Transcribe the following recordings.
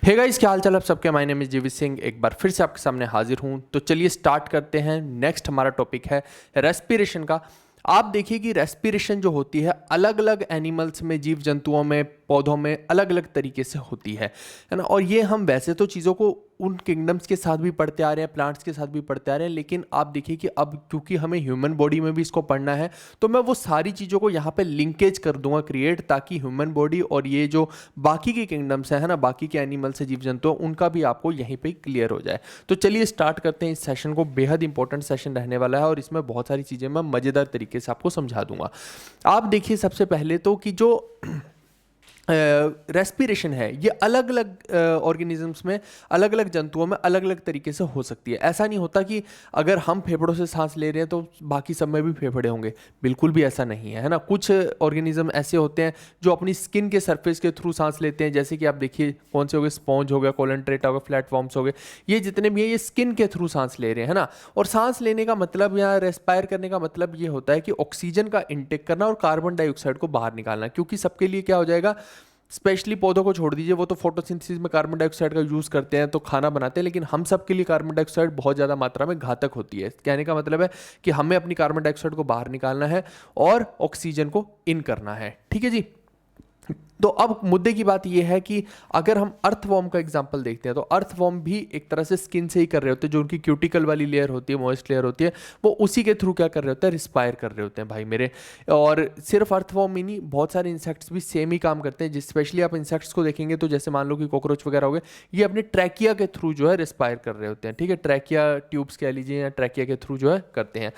Hey guys, क्या हाल चाल आप सबके। माय नेम इज जीवी सिंह, एक बार फिर से आपके सामने हाजिर हूं। तो चलिए स्टार्ट करते हैं। नेक्स्ट हमारा टॉपिक है रेस्पिरेशन का। आप देखिए कि रेस्पिरेशन जो होती है अलग अलग एनिमल्स में, जीव जंतुओं में, पौधों में अलग अलग तरीके से होती है ना। और ये हम वैसे तो चीज़ों को उन किंगडम्स के साथ भी पढ़ते आ रहे हैं, प्लांट्स के साथ भी पढ़ते आ रहे हैं, लेकिन आप देखिए कि अब क्योंकि हमें ह्यूमन बॉडी में भी इसको पढ़ना है, तो मैं वो सारी चीज़ों को यहाँ पे लिंकेज कर दूंगा क्रिएट, ताकि ह्यूमन बॉडी और ये जो बाकी के किंगडम्स है ना, बाकी के एनिमल्स है, जीव जंतु, उनका भी आपको यहीं पे क्लियर हो जाए। तो चलिए स्टार्ट करते हैं इस सेशन को। बेहद इंपॉर्टेंट सेशन रहने वाला है और इसमें बहुत सारी चीज़ें मैं मज़ेदार तरीके से आपको समझा दूंगा। आप देखिए सबसे पहले तो कि जो रेस्पिरेशन है ये अलग अलग ऑर्गेनिजम्स में, अलग अलग जंतुओं में अलग अलग तरीके से हो सकती है। ऐसा नहीं होता कि अगर हम फेफड़ों से सांस ले रहे हैं तो बाकी सब में भी फेफड़े होंगे, बिल्कुल भी ऐसा नहीं है ना। कुछ ऑर्गेनिज्म ऐसे होते हैं जो अपनी स्किन के सरफेस के थ्रू सांस लेते हैं, जैसे कि आप देखिए कौन से हो गए, स्पॉन्ज हो गया, कोलेंट्रेटा हो गया, फ्लैटफॉर्म्स हो गए, ये जितने भी हैं ये स्किन के थ्रू सांस ले रहे हैं, है ना। और सांस लेने का मतलब या रेस्पायर करने का मतलब ये होता है कि ऑक्सीजन का इंटेक करना और कार्बन डाइऑक्साइड को बाहर निकालना। क्योंकि सबके लिए क्या हो जाएगा, स्पेशली पौधों को छोड़ दीजिए, वो तो फोटोसिंथेसिस में कार्बन डाइऑक्साइड का यूज़ करते हैं तो खाना बनाते हैं, लेकिन हम सब के लिए कार्बन डाइऑक्साइड बहुत ज़्यादा मात्रा में घातक होती है। कहने का मतलब है कि हमें अपनी कार्बन डाइऑक्साइड को बाहर निकालना है और ऑक्सीजन को इन करना है। ठीक है जी। तो अब मुद्दे की बात यह है कि अगर हम अर्थवॉर्म का एग्जांपल देखते हैं तो अर्थवॉर्म भी एक तरह से स्किन से ही कर रहे होते हैं। जो उनकी क्यूटिकल वाली लेयर होती है, मॉइस्ट लेयर होती है, वो उसी के थ्रू क्या कर रहे होते हैं, रिस्पायर कर रहे होते हैं भाई मेरे। और सिर्फ अर्थवॉर्म ही नहीं, बहुत सारे इंसेक्ट्स भी सेम ही काम करते हैं। स्पेशली आप इंसेक्ट्स को देखेंगे तो जैसे मान लो कि कॉकरोच वगैरह हो गए, ये अपने ट्रैकिया के थ्रू जो है रिस्पायर कर रहे होते हैं। ठीक है, ट्रैकिया ट्यूब्स कह लीजिए या ट्रैकिया के थ्रू जो है करते हैं।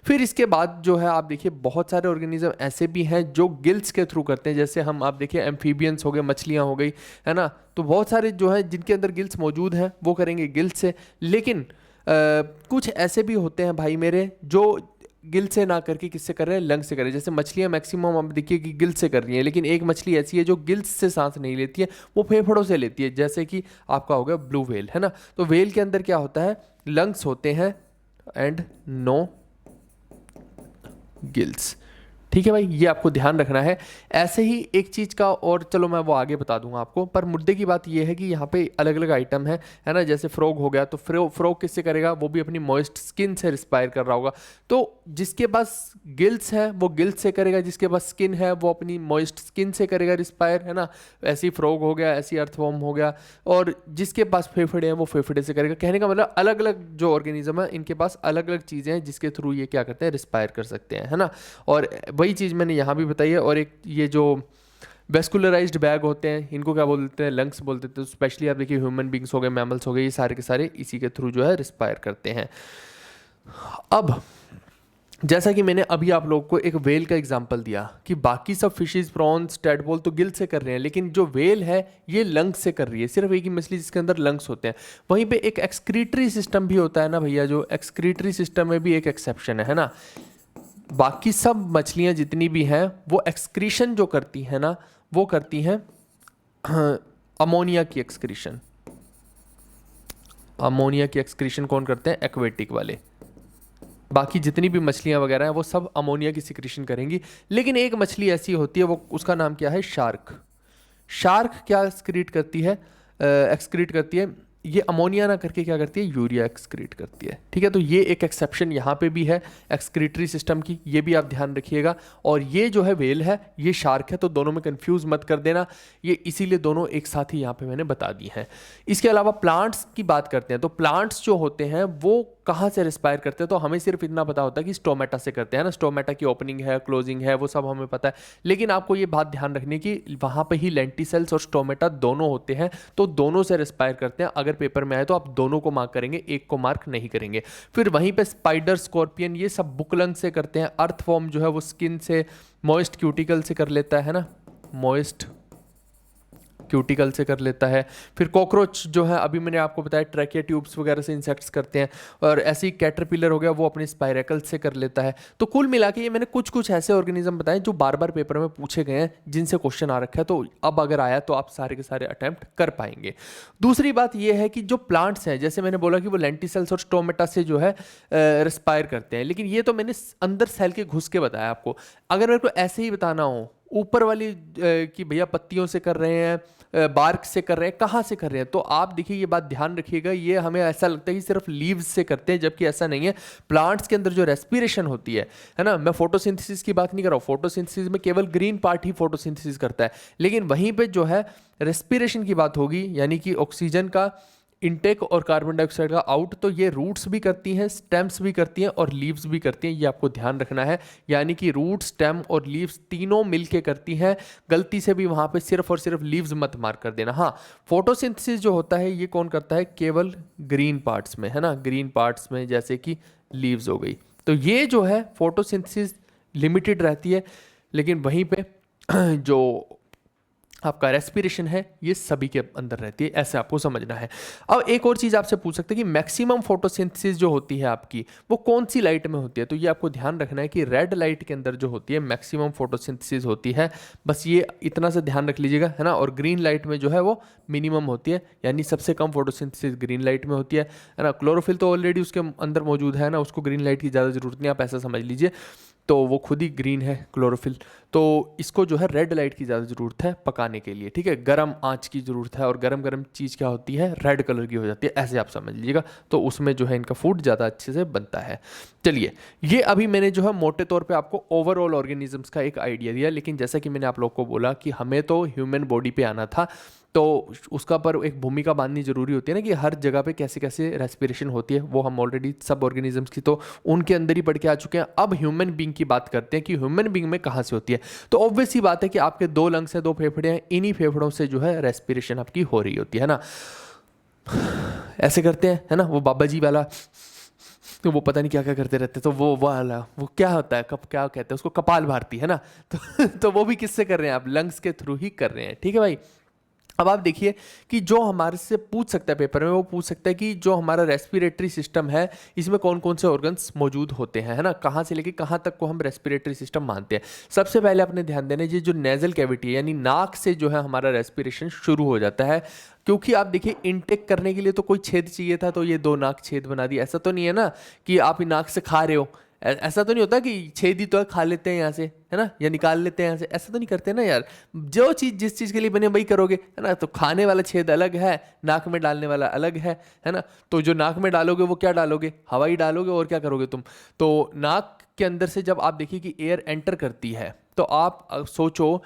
फिर इसके बाद जो है आप देखिए बहुत सारे ऑर्गेनिज्म ऐसे भी हैं जो गिल्स के थ्रू करते हैं। जैसे हम आप देखिए एम्फीबियंस हो गए, मछलियां हो गई, है ना। तो बहुत सारे जो है जिनके अंदर गिल्स मौजूद हैं वो करेंगे गिल्स से। लेकिन कुछ ऐसे भी होते हैं भाई मेरे जो गिल से ना करके किससे कर रहे हैं, लंग से कर रहे हैं। जैसे मछलियां मैक्सिमम आप देखिए कि गिल से कर रही हैं, लेकिन एक मछली ऐसी है जो गिल्स से सांस नहीं लेती है, वो फेफड़ों से लेती है। जैसे कि आपका हो गया ब्लू व्हेल, है ना। तो व्हेल के अंदर क्या होता है, लंग्स होते हैं एंड नो गिल्स। ठीक है भाई, ये आपको ध्यान रखना है। ऐसे ही एक चीज़ का और, चलो मैं वो आगे बता दूंगा आपको, पर मुद्दे की बात ये है कि यहाँ पे अलग अलग आइटम है ना। जैसे फ्रॉग हो गया, तो फ्रॉग किससे करेगा, वो भी अपनी मॉइस्ट स्किन से रिस्पायर कर रहा होगा। तो जिसके पास गिल्स है वो गिल्स से करेगा, जिसके पास स्किन है वो अपनी मॉइस्ट स्किन से करेगा रिस्पायर, है ना। ऐसी फ्रॉग हो गया, ऐसी अर्थवॉर्म हो गया, और जिसके पास फेफड़े हैं वो फेफड़े से करेगा। कहने का मतलब अलग अलग जो ऑर्गेनिज्म है इनके पास अलग अलग चीज़ें हैं जिसके थ्रू ये क्या करते हैं, रिस्पायर कर सकते हैं, है ना। और वही चीज़ मैंने यहाँ भी बताई है। और एक ये जो वेस्कुलराइज्ड बैग होते हैं, इनको क्या बोलते हैं, लंग्स बोलते हैं। तो स्पेशली आप देखिए ह्यूमन बींग्स हो गए, मैमल्स हो गए, ये सारे के सारे इसी के थ्रू जो है रिस्पायर करते हैं। अब जैसा कि मैंने अभी आप लोग को एक वेल का एग्जांपल दिया कि बाकी सब फिशेस, प्रॉन्स, टैडपोल तो गिल से कर रहे हैं, लेकिन जो वेल है ये लंग्स से कर रही है। सिर्फ एक ही मछली जिसके अंदर लंग्स होते हैं। वहीं पे एक एक्सक्रीटरी सिस्टम भी होता है ना भैया, जो एक्सक्रीटरी सिस्टम में भी एक एक्सेप्शन है ना। बाकी सब मछलियां जितनी भी हैं वो एक्सक्रीशन जो करती हैं ना, वो करती हैं अमोनिया की एक्सक्रीशन। अमोनिया की एक्सक्रीशन कौन करते हैं, एक्वेटिक वाले। बाकी जितनी भी मछलियां वगैरह हैं वो सब अमोनिया की सिक्रीशन करेंगी। लेकिन एक मछली ऐसी होती है, वो उसका नाम क्या है, शार्क। शार्क क्या एक्सक्रीट करती है, एक्सक्रीट करती है, ये अमोनिया ना करके क्या करती है, यूरिया एक्सक्रीट करती है। ठीक है, तो ये एक एक्सेप्शन यहाँ पे भी है एक्सक्रीटरी सिस्टम की, ये भी आप ध्यान रखिएगा। और ये जो है वेल है, ये शार्क है, तो दोनों में कंफ्यूज मत कर देना, ये इसीलिए दोनों एक साथ ही यहाँ पे मैंने बता दी हैं। इसके अलावा प्लांट्स की बात करते हैं तो प्लांट्स जो होते हैं वो कहाँ से रिस्पायर करते हैं, तो हमें सिर्फ इतना पता होता है कि स्टोमेटा से करते हैं ना। स्टोमेटा की ओपनिंग है, क्लोजिंग है, वो सब हमें पता है। लेकिन आपको ये बात ध्यान रखनी कि वहाँ पे ही लेंटिसेल्स और स्टोमेटा दोनों होते हैं, तो दोनों से रिस्पायर करते हैं। अगर पेपर में आए तो आप दोनों को मार्क करेंगे, एक को मार्क नहीं करेंगे। फिर वहीं पे स्पाइडर, स्कॉर्पियन, ये सब बुकलंग से करते हैं। अर्थवॉर्म जो है वो स्किन से, मॉइस्ट क्यूटिकल से कर लेता है ना, मॉइस्ट क्यूटिकल से कर लेता है। फिर कॉकरोच जो है अभी मैंने आपको बताया ट्रैकिया ट्यूब्स वगैरह से इंसेक्ट्स करते हैं। और ऐसे ही कैटरपिलर हो गया, वो अपने स्पाइरेकल से कर लेता है। तो कुल मिला के ये मैंने कुछ कुछ ऐसे ऑर्गेनिज्म बताए जो बार बार पेपर में पूछे गए हैं, जिनसे क्वेश्चन आ रखा है। तो अब अगर आया तो आप सारे के सारे अटेम्प्ट कर पाएंगे। दूसरी बात ये है कि जो प्लांट्स हैं, जैसे मैंने बोला कि वो लेंटिसेल्स और स्टोमेटा से जो है रिस्पायर करते हैं, लेकिन ये तो मैंने अंदर सेल के घुस के बताया आपको। अगर मेरे को ऐसे ही बताना हो ऊपर वाली कि भैया पत्तियों से कर रहे हैं, बार्क से कर रहे हैं, कहाँ से कर रहे हैं। तो आप देखिए ये बात ध्यान रखिएगा, ये हमें ऐसा लगता है कि सिर्फ लीव्स से करते हैं, जबकि ऐसा नहीं है। प्लांट्स के अंदर जो रेस्पिरेशन होती है ना, मैं फोटोसिंथेसिस की बात नहीं कर रहा हूँ, फोटोसिंथेसिस में केवल ग्रीन पार्ट ही फोटोसिंथेसिस करता है, लेकिन वहीं पे जो है रेस्पिरेशन की बात होगी, यानी कि ऑक्सीजन का इनटेक और कार्बन डाइऑक्साइड का आउट, तो ये रूट्स भी करती हैं, स्टेम्स भी करती हैं और लीव्स भी करती हैं, ये आपको ध्यान रखना है। यानी कि रूट, स्टेम और लीव्स तीनों मिलके करती हैं। गलती से भी वहाँ पे सिर्फ और सिर्फ लीव्स मत मार्क कर देना। हाँ, फोटोसिंथेसिस जो होता है ये कौन करता है, केवल ग्रीन पार्ट्स में, है ना, ग्रीन पार्ट्स में, जैसे कि लीव्स हो गई। तो ये जो है फोटोसिंथेसिस लिमिटेड रहती है, लेकिन वहीं पे जो आपका रेस्पिरेशन है ये सभी के अंदर रहती है, ऐसे आपको समझना है। अब एक और चीज़ आपसे पूछ सकते हैं कि मैक्सिमम फोटोसिंथेसिस जो होती है आपकी, वो कौन सी लाइट में होती है। तो ये आपको ध्यान रखना है कि रेड लाइट के अंदर जो होती है मैक्सिमम फोटोसिंथेसिस होती है, बस ये इतना से ध्यान रख लीजिएगा, है ना। और ग्रीन लाइट में जो है वो मिनिमम होती है, यानी सबसे कम फोटोसिंथेसिस ग्रीन लाइट में होती है ना। क्लोरोफिल तो ऑलरेडी उसके अंदर मौजूद है ना, उसको ग्रीन लाइट की ज़्यादा जरूरत नहीं, आप ऐसा समझ लीजिए, तो वो खुद ही ग्रीन है क्लोरोफिल। तो इसको जो है रेड लाइट की ज़्यादा ज़रूरत है पकाने के लिए, ठीक है, गर्म आंच की ज़रूरत है, और गर्म गर्म चीज़ क्या होती है, रेड कलर की हो जाती है, ऐसे आप समझ लीजिएगा। तो उसमें जो है इनका फूड ज़्यादा अच्छे से बनता है। चलिए, ये अभी मैंने जो है मोटे तौर पे आपको ओवरऑल ऑर्गेनिजम्स का एक आइडिया दिया, लेकिन जैसा कि मैंने आप लोग को बोला कि हमें तो ह्यूमन बॉडी पे आना था, तो उसका पर एक भूमिका बांधनी जरूरी होती है ना, कि हर जगह पे कैसे कैसे रेस्पिरेशन होती है, वो हम ऑलरेडी सब ऑर्गेनिजम्स की तो उनके अंदर ही पढ़ के आ चुके हैं। अब ह्यूमन बींग की बात करते हैं कि ह्यूमन बींग में कहाँ से होती है। तो ऑब्वियस ही बात है कि आपके 2 लंग्स हैं, 2 फेफड़े हैं, इन्हीं फेफड़ों से जो है रेस्पिरेशन आपकी हो रही होती है ना। ऐसे करते हैं, है ना, वो बाबा जी वाला, तो वो पता नहीं क्या क्या करते रहते हैं, तो वो वाला वो क्या होता है, कब क्या कहते हैं उसको, कपाल भारती, है ना। तो वो भी किससे कर रहे हैं आप, लंग्स के थ्रू ही कर रहे हैं, ठीक है भाई। अब आप देखिए कि जो हमारे से पूछ सकता है पेपर में, वो पूछ सकता है कि जो हमारा रेस्पिरेटरी सिस्टम है इसमें कौन कौन से ऑर्गन्स मौजूद होते हैं, है ना, कहाँ से लेके कहाँ तक को हम रेस्पिरेटरी सिस्टम मानते हैं। सबसे पहले आपने ध्यान देना है, ये जो नेजल कैविटी है, यानी नाक से जो है हमारा रेस्पिरेशन शुरू हो जाता है। क्योंकि आप देखिए इनटेक करने के लिए तो कोई छेद चाहिए था, तो ये 2 नाक छेद बना दिया। ऐसा तो नहीं है ना कि आप नाक से खा रहे हो, ऐसा तो नहीं होता कि छेद ही तो है, खा लेते हैं यहाँ से, है ना, या निकाल लेते हैं यहाँ से, ऐसा तो नहीं करते ना यार। जो चीज़ जिस चीज़ के लिए बने वही करोगे, है ना। तो खाने वाला छेद अलग है, नाक में डालने वाला अलग है ना। तो जो नाक में डालोगे वो क्या डालोगे, हवा ही डालोगे, और क्या करोगे तुम। तो नाक के अंदर से जब आप देखिए कि एयर एंटर करती है, तो आप सोचो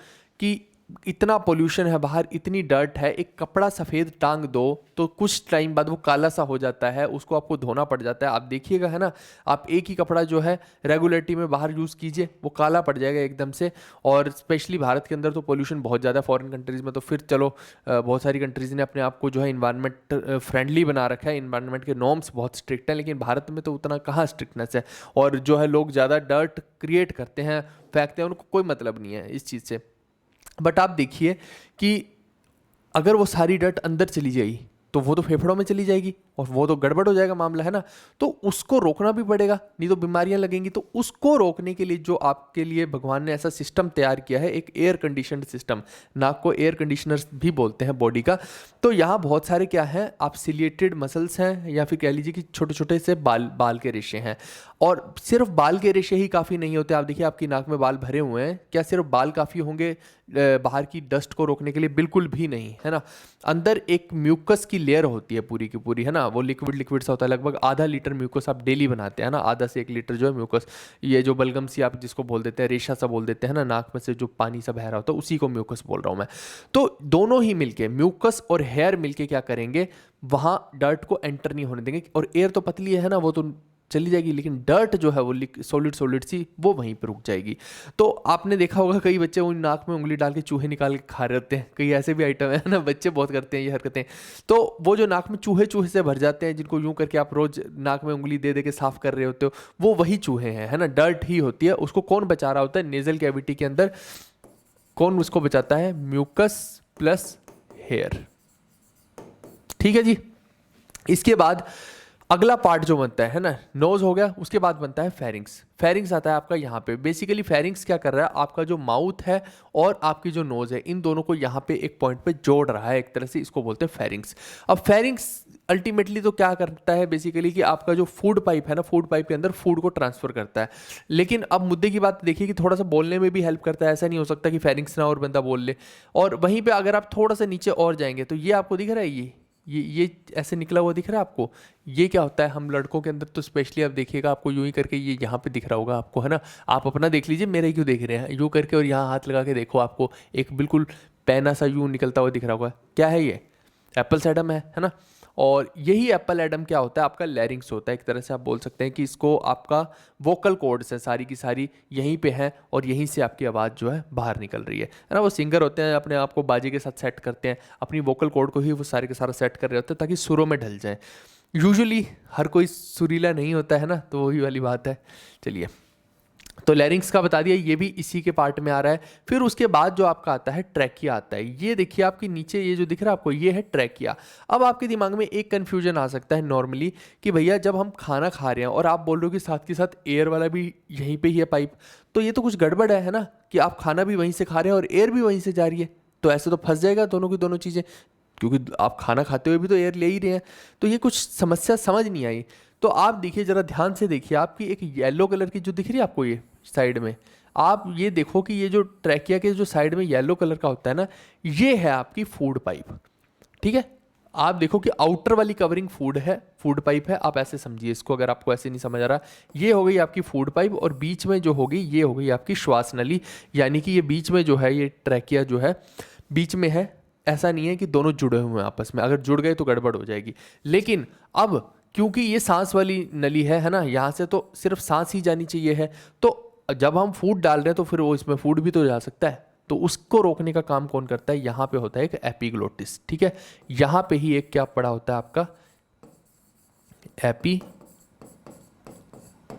कि इतना पोल्यूशन है बाहर, इतनी डर्ट है, एक कपड़ा सफ़ेद टांग दो तो कुछ टाइम बाद वो काला सा हो जाता है, उसको आपको धोना पड़ जाता है। आप देखिएगा, है ना, आप एक ही कपड़ा जो है रेगुलरिटी में बाहर यूज़ कीजिए, वो काला पड़ जाएगा एकदम से। और स्पेशली भारत के अंदर तो पोल्यूशन बहुत ज़्यादा, फॉरेन कंट्रीज़ में तो फिर चलो बहुत सारी कंट्रीज़ ने अपने आप को जो है इन्वायरमेंट फ्रेंडली बना रखा है, इन्वायरमेंट के नॉर्म्स बहुत स्ट्रिक्ट हैं, लेकिन भारत में तो उतना कहाँ स्ट्रिक्टनेस है। और जो है लोग ज़्यादा डर्ट क्रिएट करते हैं, फेंकते हैं, उनको कोई मतलब नहीं है इस चीज़ से। बट आप देखिए कि अगर वो सारी डर्ट अंदर चली जाएगी तो वो तो फेफड़ों में चली जाएगी, और वो तो गड़बड़ हो जाएगा मामला, है ना। तो उसको रोकना भी पड़ेगा, नहीं तो बीमारियां लगेंगी। तो उसको रोकने के लिए जो आपके लिए भगवान ने ऐसा सिस्टम तैयार किया है, एक एयर कंडीशनड सिस्टम, नाक को एयर कंडीशनर्स भी बोलते हैं बॉडी का। तो यहाँ बहुत सारे क्या है, आप सिलिएटेड मसल्स हैं, या फिर कह लीजिए कि छोटे छोटे से बाल के रेशे हैं। और सिर्फ बाल के रेशे ही काफ़ी नहीं होते। आप देखिए आपकी नाक में बाल भरे हुए हैं, क्या सिर्फ बाल काफ़ी होंगे बाहर की डस्ट को रोकने के लिए? बिल्कुल भी नहीं, है ना। अंदर एक म्यूकस की लेयर होती है पूरी की पूरी, है ना, वो लिक्विड सा होता है, लगभग आधा लीटर म्यूकस आप डेली बनाते हैं ना, आधा से 1 लीटर जो है म्यूकस, ये जो बलगम सी आप जिसको बोल देते हैं, रेशा सा बोल देते हैं ना, नाक में से जो पानी सा बह रहा होता है उसी को म्यूकस बोल रहा हूँ मैं। तो दोनों ही मिलके, म्यूकस और हेयर मिलके क्या करेंगे, वहाँ डर्ट को एंटर नहीं होने देंगे। और एयर तो पतली है ना, वो तो चली जाएगी, लेकिन डर्ट जो है वो सॉलिड सी वो वहीं पर रुक जाएगी। तो आपने देखा होगा कई बच्चे उन नाक में उंगली डाल के चूहे निकाल के खा रहे होते हैं, कई ऐसे भी आइटम है ना, बच्चे बहुत करते हैं ये हरकतें। तो वो जो नाक में चूहे से भर जाते हैं, जिनको यूं करके आप रोज नाक में उंगली दे दे के साफ कर रहे होते हो, वो वही चूहे हैं, है ना, डर्ट ही होती है। उसको कौन बचा रहा होता है, नेजल कैविटी के अंदर कौन उसको बचाता है, म्यूकस प्लस हेयर। ठीक है जी। इसके बाद अगला पार्ट जो बनता है ना, नोज हो गया, उसके बाद बनता है फेरिंग्स। फेरिंग्स आता है आपका यहाँ पे। बेसिकली फेरिंग्स क्या कर रहा है, आपका जो माउथ है और आपकी जो नोज है, इन दोनों को यहाँ पे एक पॉइंट पे जोड़ रहा है एक तरह से, इसको बोलते हैं फेरिंग्स। अब फेरिंग्स अल्टीमेटली तो क्या करता है बेसिकली कि आपका जो फूड पाइप है ना, फूड पाइप के अंदर फूड को ट्रांसफर करता है। लेकिन अब मुद्दे की बात देखिए कि थोड़ा सा बोलने में भी हेल्प करता है, ऐसा नहीं हो सकता कि फेरिंग्स ना और बंदा बोल ले। और वहीं पे अगर आप थोड़ा सा नीचे और जाएंगे तो ये आपको दिख रहा है, ये ऐसे निकला हुआ दिख रहा है आपको। ये क्या होता है, हम लड़कों के अंदर तो स्पेशली आप देखिएगा, आपको यूं ही करके ये यहाँ पे दिख रहा होगा आपको, है ना। आप अपना देख लीजिए, मेरा ही क्यों देख रहे हैं, यूं करके और यहाँ हाथ लगा के देखो, आपको एक बिल्कुल पैना सा यूं निकलता हुआ दिख रहा होगा। क्या है ये? एप्पल एडम है ना। और यही एप्पल एडम क्या होता है, आपका लैरिंग्स होता है। एक तरह से आप बोल सकते हैं कि इसको आपका वोकल कॉर्ड्स है सारी की सारी यहीं पे हैं, और यहीं से आपकी आवाज़ जो है बाहर निकल रही है ना। वो सिंगर होते हैं, अपने आप को बाजी के साथ सेट करते हैं, अपनी वोकल कॉर्ड को ही वो सारे के सारा सेट कर रहे होते हैं ताकि सुरों में ढल जाए। यूजुअली हर कोई सुरीला नहीं होता है ना, तो वही वाली बात है। चलिए, तो लैरिंग्स का बता दिया, ये भी इसी के पार्ट में आ रहा है। फिर उसके बाद जो आपका आता है ट्रैकिया आता है। ये देखिए आपके नीचे ये जो दिख रहा है आपको, ये है ट्रैकिया। अब आपके दिमाग में एक कन्फ्यूजन आ सकता है नॉर्मली कि भैया जब हम खाना खा रहे हैं और आप बोल रहे हो कि साथ के साथ एयर वाला भी यहीं पे ही है पाइप, तो ये तो कुछ गड़बड़ है ना, कि आप खाना भी वहीं से खा रहे हैं और एयर भी वहीं से जा रही है। तो ऐसे तो फंस जाएगा दोनों की दोनों चीज़ें, क्योंकि आप खाना खाते हुए भी तो एयर ले ही रहे हैं। तो ये कुछ समस्या समझ नहीं आई। तो आप देखिए, जरा ध्यान से देखिए, आपकी एक येलो कलर की जो दिख रही है आपको ये साइड में, आप ये देखो कि ये जो ट्रैकिया के जो साइड में येलो कलर का होता है ना, ये है आपकी फूड पाइप। ठीक है, आप देखो कि आउटर वाली कवरिंग फूड है, फूड पाइप है, आप ऐसे समझिए इसको, अगर आपको ऐसे नहीं समझ आ रहा। ये हो गई आपकी फूड पाइप, और बीच में जो होगी ये हो गई आपकी श्वास नली। यानी कि ये बीच में जो है, ये ट्रैकिया जो है बीच में है। ऐसा नहीं है कि दोनों जुड़े हुए हैं आपस में, अगर जुड़ गए तो गड़बड़ हो जाएगी। लेकिन अब क्योंकि ये सांस वाली नली है ना, यहाँ से तो सिर्फ सांस ही जानी चाहिए है, तो जब हम फूड डाल रहे हैं तो फिर वो इसमें फूड भी तो जा सकता है। तो उसको रोकने का काम कौन करता है? यहाँ पे होता है एक एपिग्लोटिस। ठीक है, यहाँ पे ही एक क्या पड़ा होता है आपका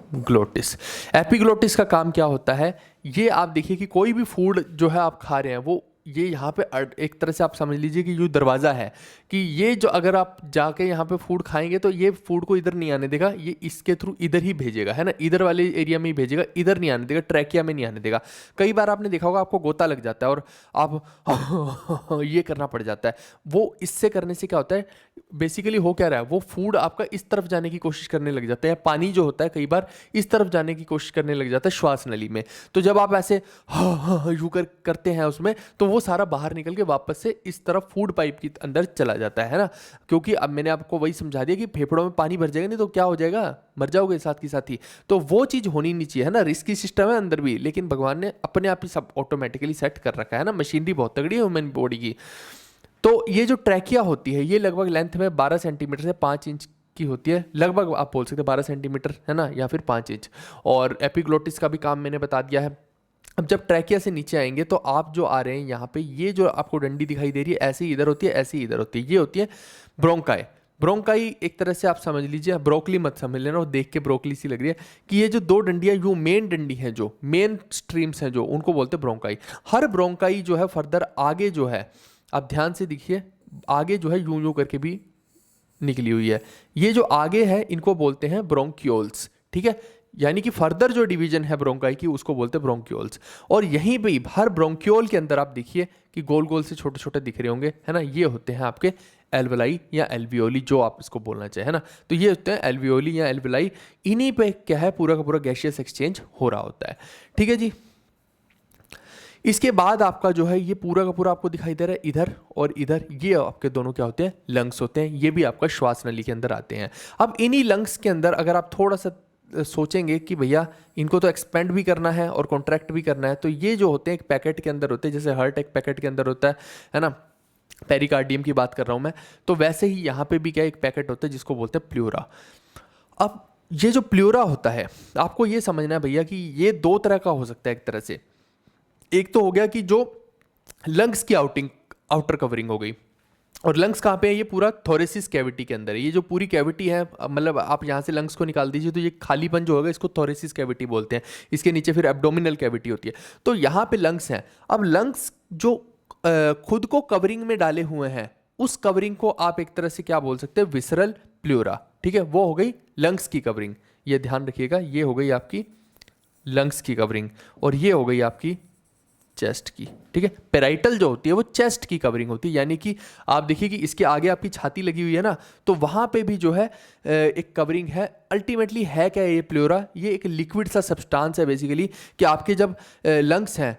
एपिग्लोटिस। एपिग्लोटिस का काम क्या होता है, ये आप देखिए कि कोई भी फूड जो है आप खा रहे हैं, वो ये यहाँ पे एक तरह से आप समझ लीजिए कि ये दरवाज़ा है, कि ये जो अगर आप जाके यहाँ पे फूड खाएंगे तो ये फूड को इधर नहीं आने देगा, ये इसके थ्रू इधर ही भेजेगा, है ना, इधर वाले एरिया में ही भेजेगा, इधर नहीं आने देगा, ट्रैकिया में नहीं आने देगा। कई बार आपने देखा होगा आपको गोता लग जाता है और आप ये करना पड़ जाता है। वो इससे करने से क्या होता है, बेसिकली हो क्या रहा है, वो फूड आपका इस तरफ जाने की कोशिश करने लग जाता है, पानी जो होता है कई बार इस तरफ जाने की कोशिश करने लग जाता है श्वास नली में। तो जब आप ऐसे यू करते हैं उसमें, तो वो सारा बाहर निकल के वापस से इस तरफ फूड पाइप के अंदर चला जाता है ना। क्योंकि अब मैंने आपको वही समझा दिया कि फेफड़ों में पानी भर जाएगा, नहीं तो क्या हो जाएगा, मर जाओगे साथ की साथ ही। तो वो चीज़ होनी नहीं चाहिए, है ना। रिस्की सिस्टम है अंदर भी, लेकिन भगवान ने अपने आप ही सब ऑटोमेटिकली सेट कर रखा है ना। मशीनरी बहुत तगड़ी है ह्यूमन बॉडी की। तो ये जो ट्रैकिया होती है, ये लगभग लेंथ में 12 सेंटीमीटर से 5 इंच की होती है, लगभग आप बोल सकते हैं 12 सेंटीमीटर, है ना, या फिर 5 इंच। और एपिग्लोटिस का भी काम मैंने बता दिया है। अब जब ट्रैकिया से नीचे आएंगे तो आप जो आ रहे हैं यहाँ पे, ये जो आपको डंडी दिखाई दे रही है, ऐसे ही इधर होती है, ऐसे ही इधर होती है, ये होती है ब्रोंकाई। ब्रोंकाई एक तरह से आप समझ लीजिए, ब्रोकली मत समझ लेना, वो देख के ब्रोकली सी लग रही है, कि ये जो दो डंडियाँ, जो मेन डंडी हैं, जो मेन स्ट्रीम्स हैं, जो उनको बोलते हैं ब्रोंकाई। हर ब्रोंकाई जो है फर्दर आगे जो है, आप ध्यान से देखिए, आगे जो है यूं यूं करके भी निकली हुई है। ये जो आगे है इनको बोलते हैं ब्रोंक्यूल्स। ठीक है, यानी कि फर्दर जो डिवीजन है ब्रोंकाई की, उसको बोलते हैं ब्रोंक्यूल्स। और यहीं पे हर ब्रोंक्यूल के अंदर आप देखिए कि गोल गोल से छोटे छोटे दिख रहे होंगे, है ना, ये होते हैं आपके एल्वेलाई या एल्वियोली, जो आप इसको बोलना चाहे, है ना। तो ये होते हैं एल्वियोली या एल्वेलाई। इन्हीं पे क्या है, पूरा का पूरा गैसियस एक्सचेंज हो रहा होता है। ठीक है जी। इसके बाद आपका जो है ये पूरा का पूरा आपको दिखाई दे रहा है इधर और इधर, ये आपके दोनों क्या होते हैं, लंग्स होते हैं। ये भी आपका श्वास नली के अंदर आते हैं। अब इन्हीं लंग्स के अंदर अगर आप थोड़ा सा सोचेंगे कि भैया इनको तो एक्सपेंड भी करना है और कॉन्ट्रैक्ट भी करना है, तो ये जो होते हैं एक पैकेट के अंदर होते हैं, जैसे हार्ट एक पैकेट के अंदर होता है ना, पेरिकार्डियम की बात कर रहा हूँ मैं, तो वैसे ही यहाँ पे भी क्या एक पैकेट होता है जिसको बोलते हैं प्लूरा। अब ये जो प्लूरा होता है, आपको ये समझना है भैया कि ये दो तरह का हो सकता है। एक तरह से एक तो हो गया कि जो लंग्स की आउटर कवरिंग हो गई, और लंग्स कहाँ पे है, ये पूरा थोरेसिस कैविटी के अंदर है। ये जो पूरी कैविटी है, मतलब आप यहाँ से लंग्स को निकाल दीजिए तो ये खालीपन जो होगा इसको थोरेसिस कैविटी बोलते हैं। इसके नीचे फिर एब्डोमिनल कैविटी होती है। तो यहाँ पे लंग्स हैं। अब लंग्स जो खुद को कवरिंग में डाले हुए हैं, उस कवरिंग को आप एक तरह से क्या बोल सकते हैं, विसरल प्लूरा। ठीक है, वो हो गई लंग्स की कवरिंग। ये ध्यान रखिएगा, ये हो गई आपकी लंग्स की कवरिंग, और ये हो गई आपकी चेस्ट की, ठीक है। पेराइटल जो होती है वो चेस्ट की कवरिंग होती है, यानी कि आप देखिए कि इसके आगे आपकी छाती लगी हुई है ना, तो वहाँ पे भी जो है एक कवरिंग है। अल्टीमेटली है क्या ये प्लेरा? ये एक लिक्विड सा सब्सटेंस है बेसिकली, कि आपके जब लंग्स हैं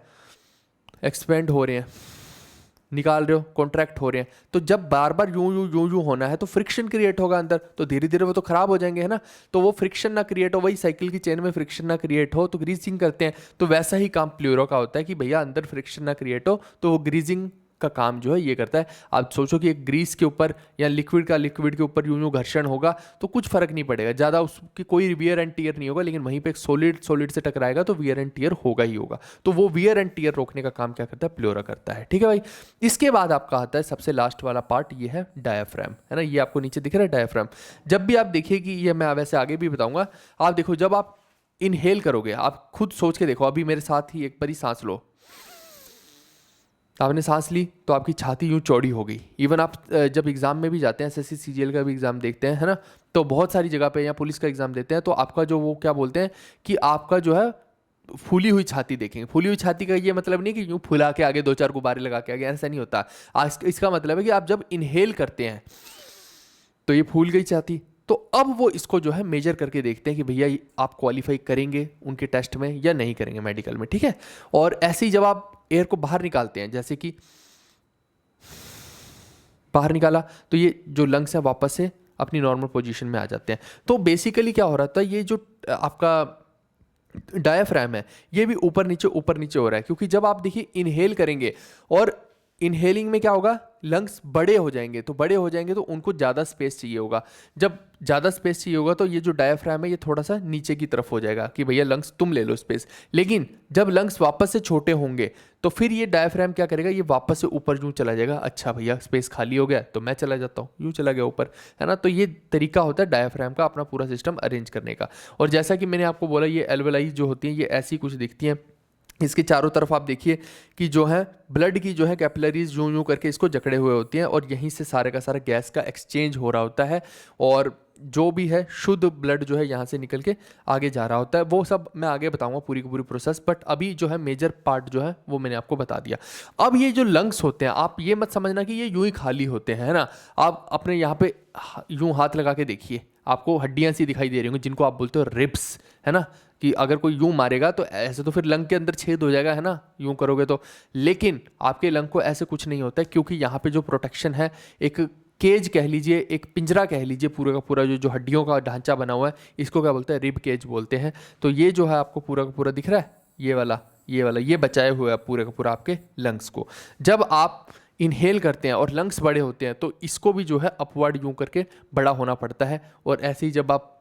एक्सपेंड हो रहे हैं, निकाल रहे हो, कॉन्ट्रैक्ट हो रहे हैं, तो जब बार बार यूं होना है तो फ्रिक्शन क्रिएट होगा अंदर, तो धीरे धीरे वो तो खराब हो जाएंगे, है ना। तो वो फ्रिक्शन ना क्रिएट हो, वही साइकिल की चेन में फ्रिक्शन ना क्रिएट हो तो ग्रीसिंग करते हैं। तो वैसा ही काम प्लेरो का होता है कि भैया अंदर फ्रिक्शन ना क्रिएट हो, तो वो ग्रीसिंग का काम जो है ये करता है। आप सोचो कि एक ग्रीस के ऊपर या लिक्विड का लिक्विड के ऊपर यूं घर्षण होगा तो कुछ फर्क नहीं पड़ेगा ज़्यादा, उसकी कोई वियर एंड टीयर नहीं होगा, लेकिन वहीं पे एक सॉलिड से टकराएगा तो वियर एंड टीयर होगा ही होगा। तो वो वियर एंड टीयर रोकने का काम क्या करता है? प्लेरा करता है, ठीक है भाई। इसके बाद आपका आता है सबसे लास्ट वाला पार्ट, ये है डायाफ्राम, है ना। ये आपको नीचे दिख रहा है डायाफ्राम। जब भी आप देखिए कि ये मैं वैसे आगे भी बताऊंगा, आप देखो जब आप इनहेल करोगे, आप खुद सोच के देखो, अभी मेरे साथ ही एक बारी सांस लो, आपने सांस ली तो आपकी छाती यूं चौड़ी हो गई। इवन आप जब एग्जाम में भी जाते हैं, एसएससी सीजीएल का भी एग्जाम देखते हैं, है ना, तो बहुत सारी जगह पे या पुलिस का एग्जाम देते हैं, तो आपका जो वो क्या बोलते हैं कि आपका जो है फूली हुई छाती देखेंगे। फूली हुई छाती का ये मतलब नहीं कि यूं फुला के आगे 2-4 गुब्बारे लगा के आगे, ऐसा नहीं होता। आज इसका मतलब है कि आप जब इनहेल करते हैं तो ये फूल गई छाती, तो अब वो इसको जो है मेजर करके देखते हैं कि भैया आप क्वालिफाई करेंगे उनके टेस्ट में या नहीं करेंगे मेडिकल में, ठीक है। और ऐसे ही जब आप एयर को बाहर निकालते हैं, जैसे कि बाहर निकाला, तो ये जो लंग्स हैं वापस से अपनी नॉर्मल पोजीशन में आ जाते हैं। तो बेसिकली क्या हो रहा था, ये जो आपका डायाफ्राम है ये भी ऊपर नीचे हो रहा है, क्योंकि जब आप देखिए इनहेल करेंगे और इनहेलिंग में क्या होगा, लंग्स बड़े हो जाएंगे, तो बड़े हो जाएंगे तो उनको ज़्यादा स्पेस चाहिए होगा। जब ज़्यादा स्पेस चाहिए होगा तो ये जो डायाफ्राम है ये थोड़ा सा नीचे की तरफ हो जाएगा कि भैया लंग्स तुम ले लो स्पेस। लेकिन जब लंग्स वापस से छोटे होंगे तो फिर ये डायाफ्राम क्या करेगा, ये वापस से ऊपर यूँ चला जाएगा। अच्छा भैया स्पेस खाली हो गया तो मैं चला जाता हूँ, यूँ चला गया ऊपर, है ना। तो ये तरीका होता है डायाफ्राम का अपना पूरा सिस्टम अरेंज करने का। और जैसा कि मैंने आपको बोला, ये एल्वेलाई जो होती हैं ये ऐसी कुछ दिखती हैं, इसके चारों तरफ आप देखिए कि जो है ब्लड की जो है कैपिलरीज यूं करके इसको जकड़े हुए होती हैं, और यहीं से सारे का सारा गैस का एक्सचेंज हो रहा होता है, और जो भी है शुद्ध ब्लड जो है यहाँ से निकल के आगे जा रहा होता है। वो सब मैं आगे बताऊंगा पूरी की पूरी प्रोसेस, बट अभी जो है मेजर पार्ट जो है वो मैंने आपको बता दिया। अब ये जो लंग्स होते हैं, आप ये मत समझना कि ये यूं ही खाली होते हैं, है ना। आप अपने यहाँ पे यूं हाथ लगा के देखिए, आपको हड्डियाँ सी दिखाई दे रही होंगी जिनको आप बोलते हो रिब्स, है ना, कि अगर कोई यूं मारेगा तो ऐसे तो फिर लंग के अंदर छेद हो जाएगा, है ना, यूं करोगे तो। लेकिन आपके लंग को ऐसे कुछ नहीं होता है, क्योंकि यहाँ पे जो प्रोटेक्शन है, एक केज कह लीजिए, एक पिंजरा कह लीजिए, पूरा का पूरा जो हड्डियों का ढांचा बना हुआ है, इसको क्या बोलते हैं, रिब केज बोलते हैं। तो ये जो है आपको पूरा का पूरा दिख रहा है, ये बचाए हुए है पूरे का पूरा आपके लंग्स को। जब आप इनहेल करते हैं और लंग्स बड़े होते हैं तो इसको भी जो है अपवर्ड यूं करके बड़ा होना पड़ता है, और ऐसे ही जब आप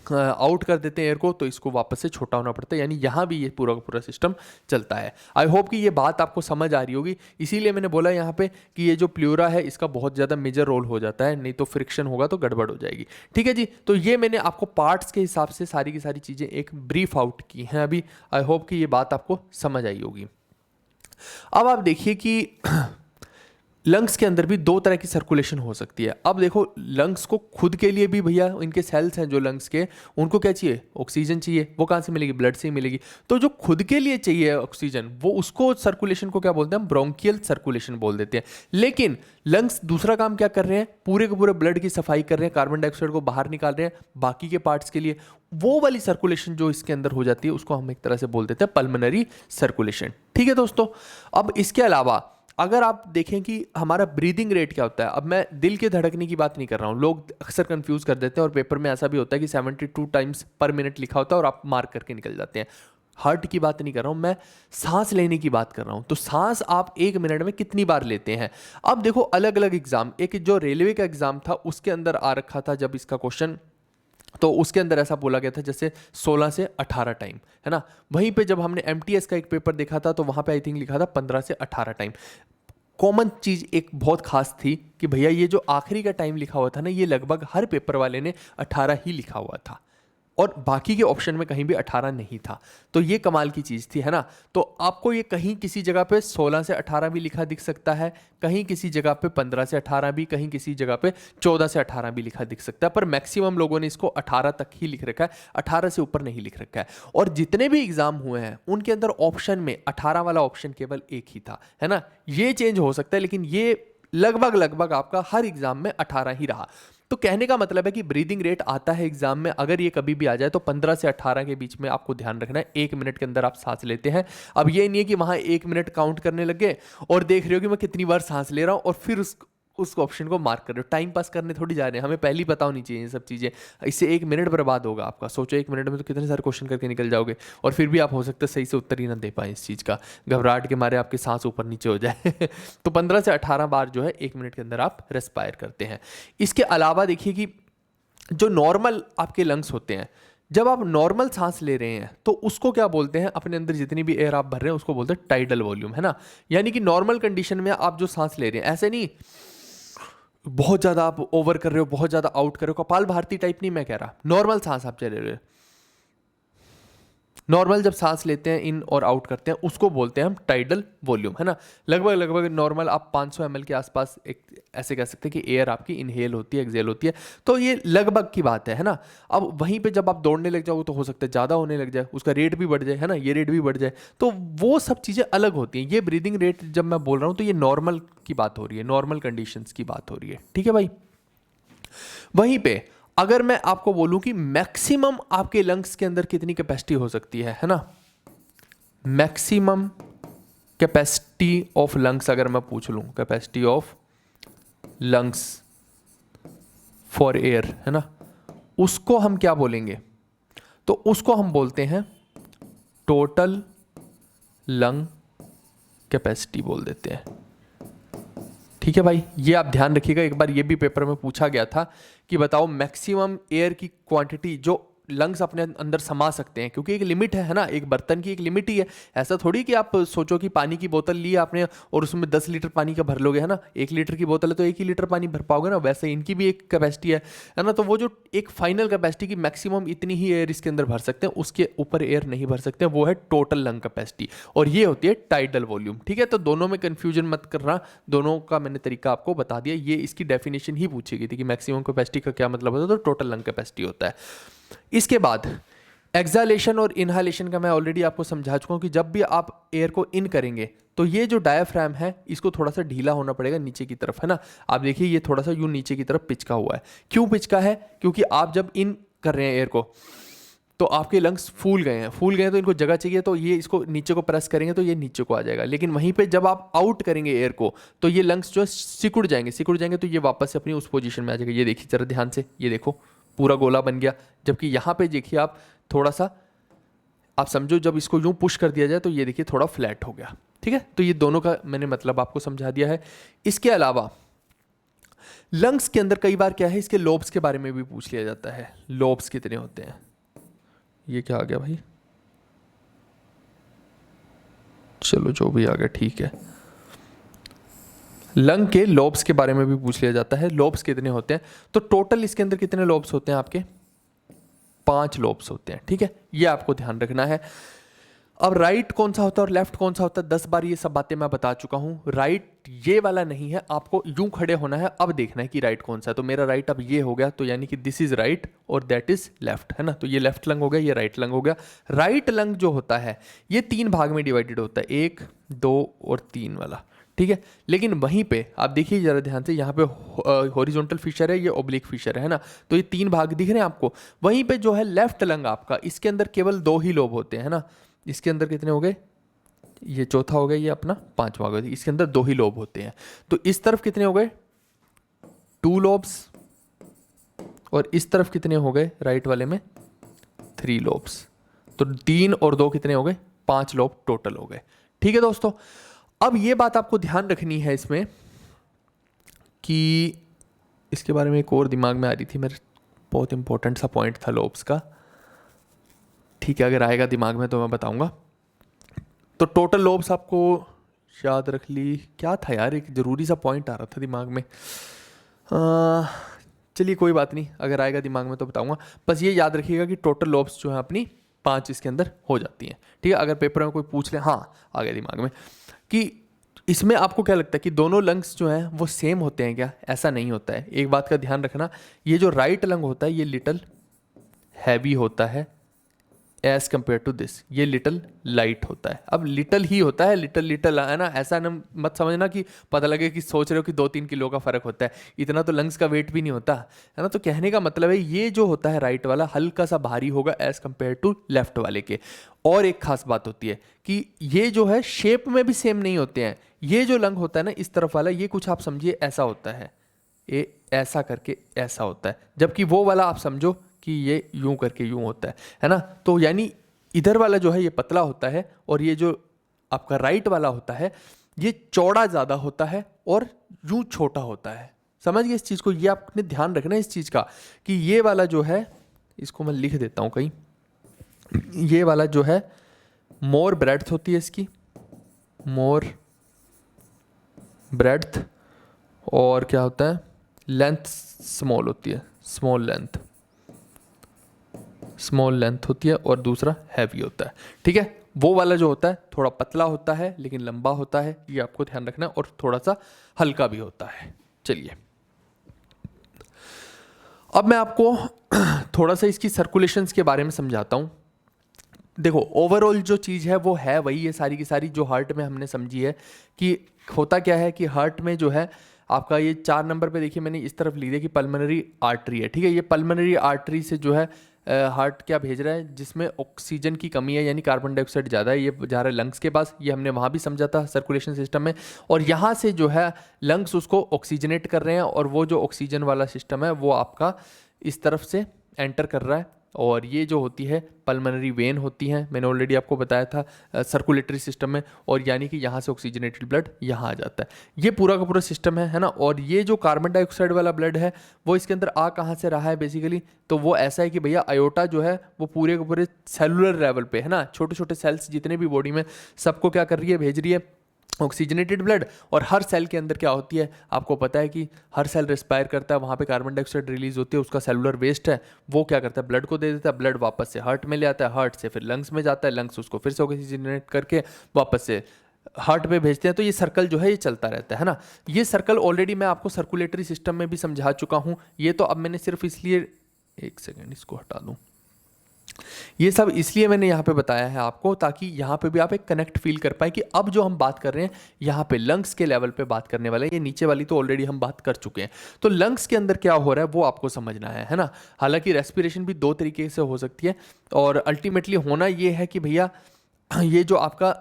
आउट कर देते हैं एयर को तो इसको वापस से छोटा होना पड़ता है, यानी यहाँ भी ये पूरा का पूरा सिस्टम चलता है। आई होप कि ये बात आपको समझ आ रही होगी, इसीलिए मैंने बोला यहाँ पे कि ये जो प्लेरा है इसका बहुत ज़्यादा मेजर रोल हो जाता है, नहीं तो फ्रिक्शन होगा तो गड़बड़ हो जाएगी, ठीक है जी। तो ये मैंने आपको पार्ट्स के हिसाब से सारी की सारी चीज़ें एक ब्रीफ आउट की हैं अभी। आई होप कि ये बात आपको समझ आई होगी। अब आप देखिए कि लंग्स के अंदर भी दो तरह की सर्कुलेशन हो सकती है। अब देखो लंग्स को खुद के लिए भी भैया, इनके सेल्स हैं जो लंग्स के, उनको क्या चाहिए, ऑक्सीजन चाहिए। वो कहाँ से मिलेगी, ब्लड से ही मिलेगी। तो जो खुद के लिए चाहिए ऑक्सीजन, वो उसको सर्कुलेशन को क्या बोलते हैं, हम ब्रोंकियल सर्कुलेशन बोल देते हैं। लेकिन लंग्स दूसरा काम क्या कर रहे हैं, पूरे के पूरे ब्लड की सफाई कर रहे हैं, कार्बन डाइऑक्साइड को बाहर निकाल रहे हैं बाकी के पार्ट्स के लिए। वो वाली सर्कुलेशन जो इसके अंदर हो जाती है उसको हम एक तरह से बोल देते हैं पल्मोनरी सर्कुलेशन, ठीक है दोस्तों। अब इसके अलावा अगर आप देखें कि हमारा ब्रीदिंग रेट क्या होता है, अब मैं दिल के धड़कने की बात नहीं कर रहा हूँ, लोग अक्सर कंफ्यूज कर देते हैं, और पेपर में ऐसा भी होता है कि 72 टाइम्स पर मिनट लिखा होता है और आप मार्क करके निकल जाते हैं। हार्ट की बात नहीं कर रहा हूँ मैं, सांस लेने की बात कर रहा हूँ। तो सांस आप 1 मिनट में कितनी बार लेते हैं। अब देखो अलग अलग एग्जाम, एक जो रेलवे का एग्जाम था उसके अंदर आ रखा था जब इसका क्वेश्चन, तो उसके अंदर ऐसा बोला गया था जैसे 16 से 18 टाइम, है ना। वहीं पे जब हमने एमटीएस का एक पेपर देखा था तो वहां पे आई थिंक लिखा था 15 से 18 टाइम। कॉमन चीज एक बहुत खास थी कि भैया ये जो आखिरी का टाइम लिखा हुआ था ना, ये लगभग हर पेपर वाले ने 18 ही लिखा हुआ था। और बाकी के ऑप्शन में कहीं भी 18 नहीं था। तो ये कमाल की चीज़ थी, है ना। तो आपको ये कहीं किसी जगह पे 16 से 18 भी लिखा दिख सकता है, कहीं किसी जगह पे 15 से 18 भी, कहीं किसी जगह पे 14 से 18 भी लिखा दिख सकता है, पर मैक्सिमम लोगों ने इसको 18 तक ही लिख रखा है, 18 से ऊपर नहीं लिख रखा है। और जितने भी एग्जाम हुए हैं उनके अंदर ऑप्शन में 18 वाला ऑप्शन केवल एक ही था, है ना। ये चेंज हो सकता है, लेकिन ये लगभग लगभग आपका हर एग्जाम में 18 ही रहा। तो कहने का मतलब है कि ब्रीदिंग रेट आता है एग्जाम में, अगर ये कभी भी आ जाए तो 15 से 18 के बीच में आपको ध्यान रखना है। 1 मिनट के अंदर आप सांस लेते हैं। अब ये नहीं है कि वहां 1 मिनट काउंट करने लगे और देख रहे हो कि मैं कितनी बार सांस ले रहा हूं और फिर उस ऑप्शन को मार्क कर रहे हो। टाइम पास करने थोड़ी जा रहे हैं, हमें पहले ही पता होनी चाहिए ये सब चीज़ें। इससे 1 मिनट बर्बाद होगा आपका। सोचो 1 मिनट में तो कितने सारे क्वेश्चन करके निकल जाओगे, और फिर भी आप हो सकता है सही से उत्तर ही ना दे पाए इस चीज़ का, घबराहट के मारे आपकी सांस ऊपर नीचे हो जाए। तो 15 से 18 बार जो है 1 मिनट के अंदर आप रेस्पायर करते हैं। इसके अलावा देखिए कि जो नॉर्मल आपके लंग्स होते हैं, जब आप नॉर्मल सांस ले रहे हैं तो उसको क्या बोलते हैं, अपने अंदर जितनी भी एयर आप भर रहे हैं उसको बोलते हैं टाइडल वॉल्यूम, है ना। यानी कि नॉर्मल कंडीशन में आप जो सांस ले रहे हैं, ऐसे नहीं बहुत ज़्यादा आप ओवर कर रहे हो, बहुत ज़्यादा आउट कर रहे हो, कपाल भारती टाइप नहीं मैं कह रहा, नॉर्मल सांस आप चले रहे हो। नॉर्मल जब सांस लेते हैं, इन और आउट करते हैं, उसको बोलते हैं हम टाइडल वॉल्यूम, है ना। लगभग लगभग नॉर्मल आप 500 ml के आसपास एक ऐसे कह सकते हैं कि एयर आपकी इनहेल होती है, एक्सेल होती है। तो ये लगभग की बात है ना। अब वहीं पे जब आप दौड़ने लग जाओ तो हो सकता है ज़्यादा होने लग जाए, उसका रेट भी बढ़ जाए, है ना, ये रेट भी बढ़ जाए। तो वो सब चीज़ें अलग होती हैं। ये ब्रीदिंग रेट जब मैं बोल रहा हूँ तो ये नॉर्मल की बात हो रही है, नॉर्मल कंडीशंस की बात हो रही है, ठीक है भाई। वहीं पे अगर मैं आपको बोलूं कि मैक्सिमम आपके लंग्स के अंदर कितनी कैपेसिटी हो सकती है ना, मैक्सिमम कैपेसिटी ऑफ लंग्स अगर मैं पूछ लूं, capacity of lungs for air, है ना, उसको हम क्या बोलेंगे, तो उसको हम बोलते हैं टोटल लंग कैपेसिटी बोल देते हैं, ठीक है भाई। ये आप ध्यान रखिएगा, एक बार ये भी पेपर में पूछा गया था कि बताओ मैक्सिमम एयर की क्वांटिटी जो लंग्स अपने अंदर समा सकते हैं, क्योंकि एक लिमिट है ना, एक बर्तन की एक लिमिट ही है। ऐसा थोड़ी कि आप सोचो कि पानी की बोतल ली आपने और उसमें 10 लीटर पानी का भर लोगे, है ना। 1 लीटर की बोतल है तो 1 ही लीटर पानी भर पाओगे ना, वैसे इनकी भी एक कैपेसिटी है ना। तो वो जो एक फाइनल कैपेसिटी की मैक्सिमम इतनी ही एयर इसके अंदर भर सकते हैं, उसके ऊपर एयर नहीं भर सकते, वो है टोटल लंग कैपेसिटी, और ये होती है टाइडल वॉल्यूम, ठीक है। तो दोनों में कंफ्यूजन मत करना, दोनों का मैंने तरीका आपको बता दिया। ये इसकी डेफिनेशन ही पूछी गई थी कि मैक्सिमम कैपेसिटी का क्या मतलब होता है, तो टोटल लंग कैपेसिटी होता है। इसके बाद एक्सहालेशन और इनहालेशन का मैं ऑलरेडी आपको समझा चुका हूं कि जब भी आप एयर को इन करेंगे तो ये जो डायाफ्राम है इसको थोड़ा सा ढीला होना पड़ेगा नीचे की तरफ, है ना। आप देखिए ये थोड़ा सा यूं नीचे की तरफ पिचका हुआ है। क्यों पिचका है, क्योंकि आप जब इन कर रहे हैं एयर को तो आपके लंग्स फूल गए हैं तो इनको जगह चाहिए, तो ये इसको नीचे को प्रेस करेंगे तो ये नीचे को आ जाएगा। लेकिन वहीं पे जब आप आउट करेंगे एयर को तो ये लंग्स जो सिकुड़ जाएंगे तो ये वापस से अपनी उस पोजीशन में आ जाएगा। ये देखिए जरा ध्यान से, ये देखो पूरा गोला बन गया। जबकि यहाँ पे देखिए आप थोड़ा सा, आप समझो जब इसको यूं पुश कर दिया जाए तो ये देखिए थोड़ा फ्लैट हो गया, ठीक है। तो ये दोनों का मैंने मतलब आपको समझा दिया है। इसके अलावा लंग्स के अंदर कई बार क्या है, इसके लोब्स के बारे में भी पूछ लिया जाता है। लोब्स कितने होते हैं, ये क्या आ गया भाई, चलो जो भी आ गया ठीक है। लंग के लोब्स के बारे में भी पूछ लिया जाता है, लोब्स कितने होते हैं। तो टोटल इसके अंदर कितने लोब्स होते हैं आपके, 5 लोब्स होते हैं, ठीक है। ये आपको ध्यान रखना है। अब राइट कौन सा होता है और लेफ्ट कौन सा होता है, 10 बार ये सब बातें मैं बता चुका हूं। राइट ये वाला नहीं है, आपको यूं खड़े होना है, अब देखना है कि राइट कौन सा है। तो मेरा राइट अब ये हो गया, तो यानी कि दिस इज राइट और दैट इज लेफ्ट, है ना। तो ये लेफ्ट लंग हो गया, ये राइट लंग हो गया। राइट लंग जो होता है ये 3 भाग में डिवाइडेड होता है, 1, 2 और 3 वाला, ठीक है। लेकिन वहीं पे आप देखिए जरा ध्यान से, यहाँ पे हॉरिजॉन्टल फिशर है, ये ओब्लिक फिशर है ना। तो ये 3 भाग दिख रहे हैं आपको। वहीं पे जो है लेफ्ट लंग आपका, इसके अंदर केवल 2 ही लोब होते हैं, है ना। इसके अंदर कितने हो गए, ये चौथा हो गया, ये अपना 5वां हो गया। इसके अंदर 2 ही लोब होते हैं। तो इस तरफ कितने हो गए, 2 लोब्स, और इस तरफ कितने हो गए राइट वाले में, 3 लोब्स। तो 3 और 2 कितने हो गए, 5 लोब टोटल हो गए, ठीक है दोस्तों। अब ये बात आपको ध्यान रखनी है इसमें कि इसके बारे में एक और दिमाग में आ रही थी मेरे, बहुत इंपॉर्टेंट सा पॉइंट था लोब्स का, ठीक है। अगर आएगा दिमाग में तो मैं बताऊंगा। तो टोटल लोब्स आपको याद रख ली, क्या था यार, एक जरूरी सा पॉइंट आ रहा था दिमाग में, चलिए कोई बात नहीं, अगर आएगा दिमाग में तो बताऊंगा। बस ये याद रखिएगा कि टोटल लॉब्स जो है अपनी 5 इसके अंदर हो जाती हैं, ठीक है। अगर पेपर में कोई पूछ ले, हाँ आ गया दिमाग में, कि इसमें आपको क्या लगता है कि दोनों लंग्स जो हैं वो सेम होते हैं क्या? ऐसा नहीं होता है। एक बात का ध्यान रखना, ये जो राइट लंग होता है ये लिटल हैवी होता है एज कम्पेयर टू दिस, ये लिटल लाइट होता है। अब लिटल ही होता है, लिटल लिटल है ना, ऐसा ना मत समझना कि पता लगे कि सोच रहे हो कि 2-3 किलो का फर्क होता है, इतना तो लंग्स का वेट भी नहीं होता है ना। तो कहने का मतलब है ये जो होता है राइट वाला हल्का सा भारी होगा एज कम्पेयर टू लेफ्ट वाले के। और एक खास बात होती है कि ये जो है शेप में भी सेम नहीं होते हैं। ये जो लंग होता है ना इस तरफ वाला, ये कुछ आप समझिए ऐसा होता है, ये ऐसा करके ऐसा होता है, जबकि वो वाला आप समझो कि ये यूं करके यूं होता है ना। तो यानी इधर वाला जो है ये पतला होता है और ये जो आपका राइट वाला होता है ये चौड़ा ज़्यादा होता है और यूं छोटा होता है। समझ गए इस चीज़ को? ये आपने ध्यान रखना है इस चीज़ का कि ये वाला जो है, इसको मैं लिख देता हूँ कहीं, ये वाला जो है मोर ब्रेड्थ होती है इसकी, मोर ब्रेड्थ, और क्या होता है लेंथ स्मॉल होती है, स्मॉल लेंथ होती है, और दूसरा हैवी होता है, ठीक है। वो वाला जो होता है थोड़ा पतला होता है लेकिन लंबा होता है, ये आपको ध्यान रखना है, और थोड़ा सा हल्का भी होता है। चलिए अब मैं आपको थोड़ा सा इसकी सर्कुलेशंस के बारे में समझाता हूँ। देखो ओवरऑल जो चीज़ है वो है वही, ये सारी की सारी जो हार्ट में हमने समझी है कि होता क्या है कि हार्ट में जो है आपका ये 4 नंबर पे देखिए मैंने इस तरफ लिख दिया कि पल्मोनरी आर्टरी है, ठीक है। ये पल्मोनरी आर्टरी से जो है हार्ट क्या भेज रहा है, जिसमें ऑक्सीजन की कमी है यानी कार्बन डाइऑक्साइड ज़्यादा है, ये जा रहा है लंग्स के पास। ये हमने वहाँ भी समझा था सर्कुलेशन सिस्टम में, और यहाँ से जो है लंग्स उसको ऑक्सीजनेट कर रहे हैं, और वो जो ऑक्सीजन वाला सिस्टम है वो आपका इस तरफ से एंटर कर रहा है। और ये जो होती है पल्मोनरी वेन होती हैं, मैंने ऑलरेडी आपको बताया था सर्कुलेटरी सिस्टम में, और यानी कि यहाँ से ऑक्सीजनेटेड ब्लड यहाँ आ जाता है। ये पूरा का पूरा सिस्टम है ना। और ये जो कार्बन डाइऑक्साइड वाला ब्लड है वो इसके अंदर आ कहाँ से रहा है बेसिकली, तो वो ऐसा है कि भैया अयोटा जो है वो पूरे के पूरे सेलुलर लेवल पे है ना, छोटे छोटे सेल्स जितने भी बॉडी में सबको क्या कर रही है, भेज रही है ऑक्सीजनेटेड ब्लड। और हर सेल के अंदर क्या होती है आपको पता है कि हर सेल रिस्पायर करता है, वहाँ पे कार्बन डाइऑक्साइड रिलीज होती है, उसका सेलुलर वेस्ट है, वो क्या करता है ब्लड को दे देता है, ब्लड वापस से हार्ट में ले आता है, हार्ट से फिर लंग्स में जाता है, लंग्स उसको फिर से ऑक्सीजनेट करके वापस से हार्ट पे भेजते हैं। तो ये सर्कल जो है ये चलता रहता है ना। ये सर्कल ऑलरेडी मैं आपको सर्कुलेटरी सिस्टम में भी समझा चुका हूँ, ये तो अब मैंने सिर्फ इसलिए, एक सेकेंड इसको हटा दूँ, ये सब इसलिए मैंने यहाँ पे बताया है आपको ताकि यहाँ पे भी आप एक कनेक्ट फील कर पाए कि अब जो हम बात कर रहे हैं यहाँ पे लंग्स के लेवल पे बात करने वाले हैं, ये नीचे वाली तो ऑलरेडी हम बात कर चुके हैं। तो लंग्स के अंदर क्या हो रहा है वो आपको समझना है ना। हालांकि रेस्पिरेशन भी 2 तरीके से हो सकती है, और अल्टीमेटली होना ये है कि भैया ये जो आपका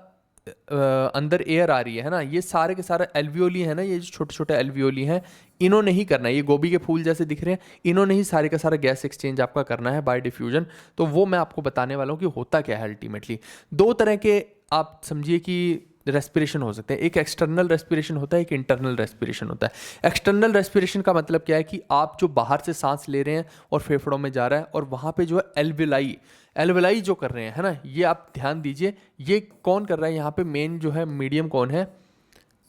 अंदर एयर आ रही है ना, ये सारे के सारे एल्वियोली है ना, ये जो छोटे छोटे एल्वियोली हैं इन्होंने ही करना है, ये गोभी के फूल जैसे दिख रहे हैं, इन्होंने ही सारे का सारा गैस एक्सचेंज आपका करना है बाय डिफ्यूजन। तो वो मैं आपको बताने वाला हूँ कि होता क्या है अल्टीमेटली। 2 तरह के आप समझिए कि रेस्पिरेशन हो सकते हैं, एक एक्सटर्नल रेस्पिरेशन होता है, एक इंटरनल रेस्पिरेशन होता है। एक्सटर्नल रेस्पिरेशन का मतलब क्या है कि आप जो बाहर से सांस ले रहे हैं और फेफड़ों में जा रहा है, और वहाँ पे जो है एल्वेलाई जो कर रहे हैं है ना, ये आप ध्यान दीजिए, ये कौन कर रहा है यहाँ पे मेन जो है मीडियम कौन है,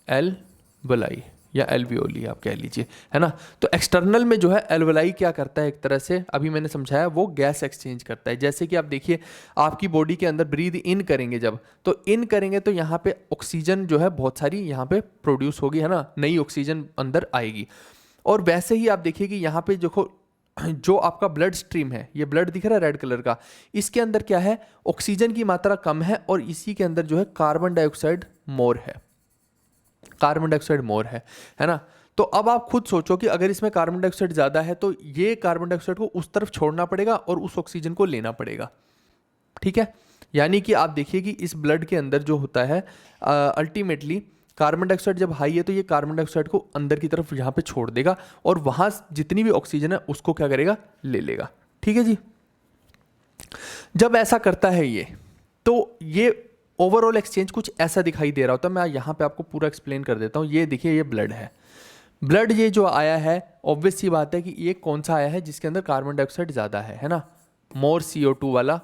एल्वेलाई या एल्वियोली आप कह लीजिए है ना। तो एक्सटर्नल में जो है एल्वेलाई क्या करता है, एक तरह से अभी मैंने समझाया, वो गैस एक्सचेंज करता है। जैसे कि आप देखिए आपकी बॉडी के अंदर ब्रीद इन करेंगे जब, तो इन करेंगे तो यहाँ पे ऑक्सीजन जो है बहुत सारी यहाँ पे प्रोड्यूस होगी है ना, नई ऑक्सीजन अंदर आएगी। और वैसे ही आप देखिए कि यहाँ पे देखो जो आपका ब्लड स्ट्रीम है, ये ब्लड दिख रहा है रेड कलर का, इसके अंदर क्या है ऑक्सीजन की मात्रा कम है, और इसी के अंदर जो है कार्बन डाइऑक्साइड मोर है ना। तो अब आप खुद सोचो कि अगर इसमें कार्बन डाइऑक्साइड ज़्यादा है तो ये कार्बन डाइऑक्साइड को उस तरफ छोड़ना पड़ेगा और उस ऑक्सीजन को लेना पड़ेगा, ठीक है। यानी कि आप देखिए कि इस ब्लड के अंदर जो होता है अल्टीमेटली कार्बन डाइऑक्साइड जब हाई है तो ये कार्बन डाइऑक्साइड को अंदर की तरफ यहाँ पे छोड़ देगा, और वहाँ जितनी भी ऑक्सीजन है उसको क्या करेगा, ले लेगा, ठीक है जी। जब ऐसा करता है ये, तो ये ओवरऑल एक्सचेंज कुछ ऐसा दिखाई दे रहा होता है। मैं यहाँ पे आपको पूरा एक्सप्लेन कर देता हूँ। ये देखिए ये ब्लड है, ब्लड ये जो आया है ऑब्वियस सी बात है कि ये कौन सा आया है जिसके अंदर कार्बन डाइऑक्साइड ज़्यादा है ना, मोर CO2 वाला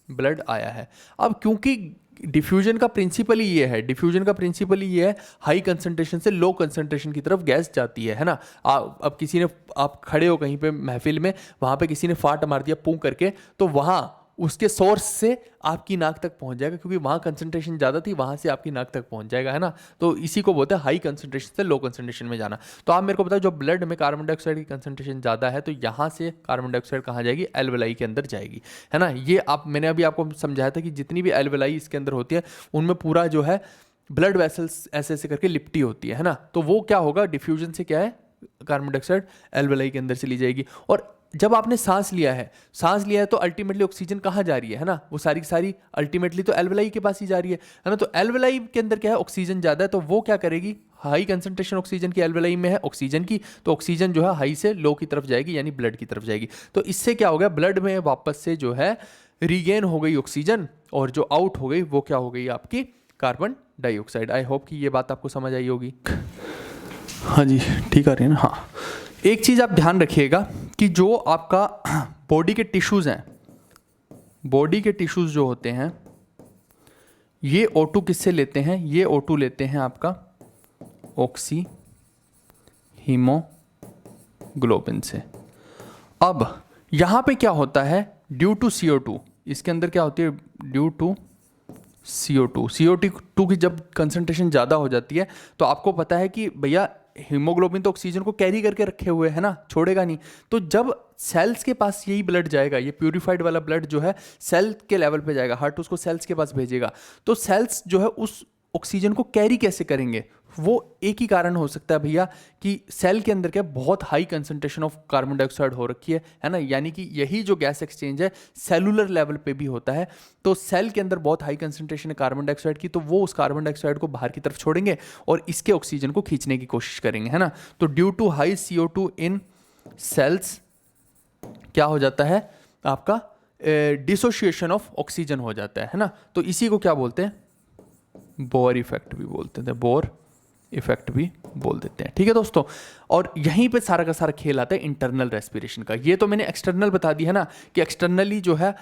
ब्लड आया है। अब क्योंकि डिफ्यूजन का प्रिंसिपल ही ये है, डिफ्यूजन का प्रिंसिपल ही ये है, हाई कंसंट्रेशन से लो कंसंट्रेशन की तरफ गैस जाती है ना। अब किसी ने, आप खड़े हो कहीं पे महफिल में, वहाँ पे किसी ने फाट मार दिया पूं करके, तो वहाँ उसके सोर्स से आपकी नाक तक पहुंच जाएगा, क्योंकि वहाँ कंसंट्रेशन ज़्यादा थी, वहाँ से आपकी नाक तक पहुंच जाएगा, है ना। तो इसी को बोलते हैं हाई कंसंट्रेशन से लो कंसंट्रेशन में जाना। तो आप मेरे को बताओ, जो ब्लड में कार्बन डाइऑक्साइड की कंसंट्रेशन ज़्यादा है, तो यहाँ से कार्बन डाइऑक्साइड कहाँ जाएगी, एल्वेलाई के अंदर जाएगी, है ना। ये मैंने अभी आपको समझाया था कि जितनी भी एल्वेलाई इसके अंदर होती है, उनमें पूरा जो है ब्लड वेसल्स ऐसे ऐसे करके लिपटी होती है ना। तो वो क्या होगा, डिफ्यूजन से क्या है, कार्बन डाइऑक्साइड एल्वेलाई के अंदर चली जाएगी। और जब आपने सांस लिया है तो अल्टीमेटली ऑक्सीजन कहाँ जा रही है ना, वो सारी की सारी अल्टीमेटली तो एल्वेलाई के पास ही जा रही है ना। तो एल्वेलाई के अंदर क्या है, ऑक्सीजन ज़्यादा है, तो वो क्या करेगी, हाई कंसंट्रेशन ऑक्सीजन की एल्वेलाई में है ऑक्सीजन की, तो ऑक्सीजन जो है हाई से लो की तरफ जाएगी, यानी ब्लड की तरफ जाएगी। तो इससे क्या हो गया, ब्लड में वापस से जो है रीगेन हो गई ऑक्सीजन, और जो आउट हो गई वो क्या हो गई, आपकी कार्बन डाइऑक्साइड। आई होप कि ये बात आपको समझ आई होगी। हाँ जी, ठीक आ रही है ना। हाँ, एक चीज़ आप ध्यान रखिएगा कि जो आपका बॉडी के टिश्यूज़ हैं, बॉडी के टिश्यूज़ जो होते हैं, ये O2 किससे लेते हैं, ये O2 लेते हैं आपका ऑक्सी हीमोग्लोबिन से। अब यहाँ पे क्या होता है, ड्यू टू CO2, इसके अंदर क्या होती है, ड्यू टू CO2 की जब कंसंट्रेशन ज़्यादा हो जाती है, तो आपको पता है कि भैया हीमोग्लोबिन तो ऑक्सीजन को कैरी करके रखे हुए है ना, छोड़ेगा नहीं। तो जब सेल्स के पास यही ब्लड जाएगा, ये प्यूरिफाइड वाला ब्लड जो है सेल के लेवल पे जाएगा, हार्ट उसको सेल्स के पास भेजेगा, तो सेल्स जो है उस ऑक्सीजन को कैरी कैसे करेंगे, वो एक ही कारण हो सकता है भैया कि सेल के अंदर क्या बहुत high concentration of carbon dioxide हो रखी है ना। यानी कि यही जो गैस एक्सचेंज है सेलुलर लेवल पे भी होता है। तो सेल के अंदर बहुत हाई कंसंट्रेशन है कार्बन डाइऑक्साइड की, तो वो उस कार्बन डाइऑक्साइड को बाहर की तरफ छोड़ेंगे और इसके ऑक्सीजन को खींचने की कोशिश करेंगे, है ना। तो due to high CO2 in cells क्या हो जाता है, आपका डिसोशिएशन ऑफ ऑक्सीजन हो जाता है ना। तो इसी को क्या बोलते हैं, बोर इफेक्ट भी बोलते हैं, बोर इफेक्ट भी बोल देते हैं, ठीक है दोस्तों। और यहीं पे सारा का सारा खेल आता है इंटरनल रेस्पिरेशन का। ये तो मैंने एक्सटर्नल बता दिया है ना, कि एक्सटर्नली जो है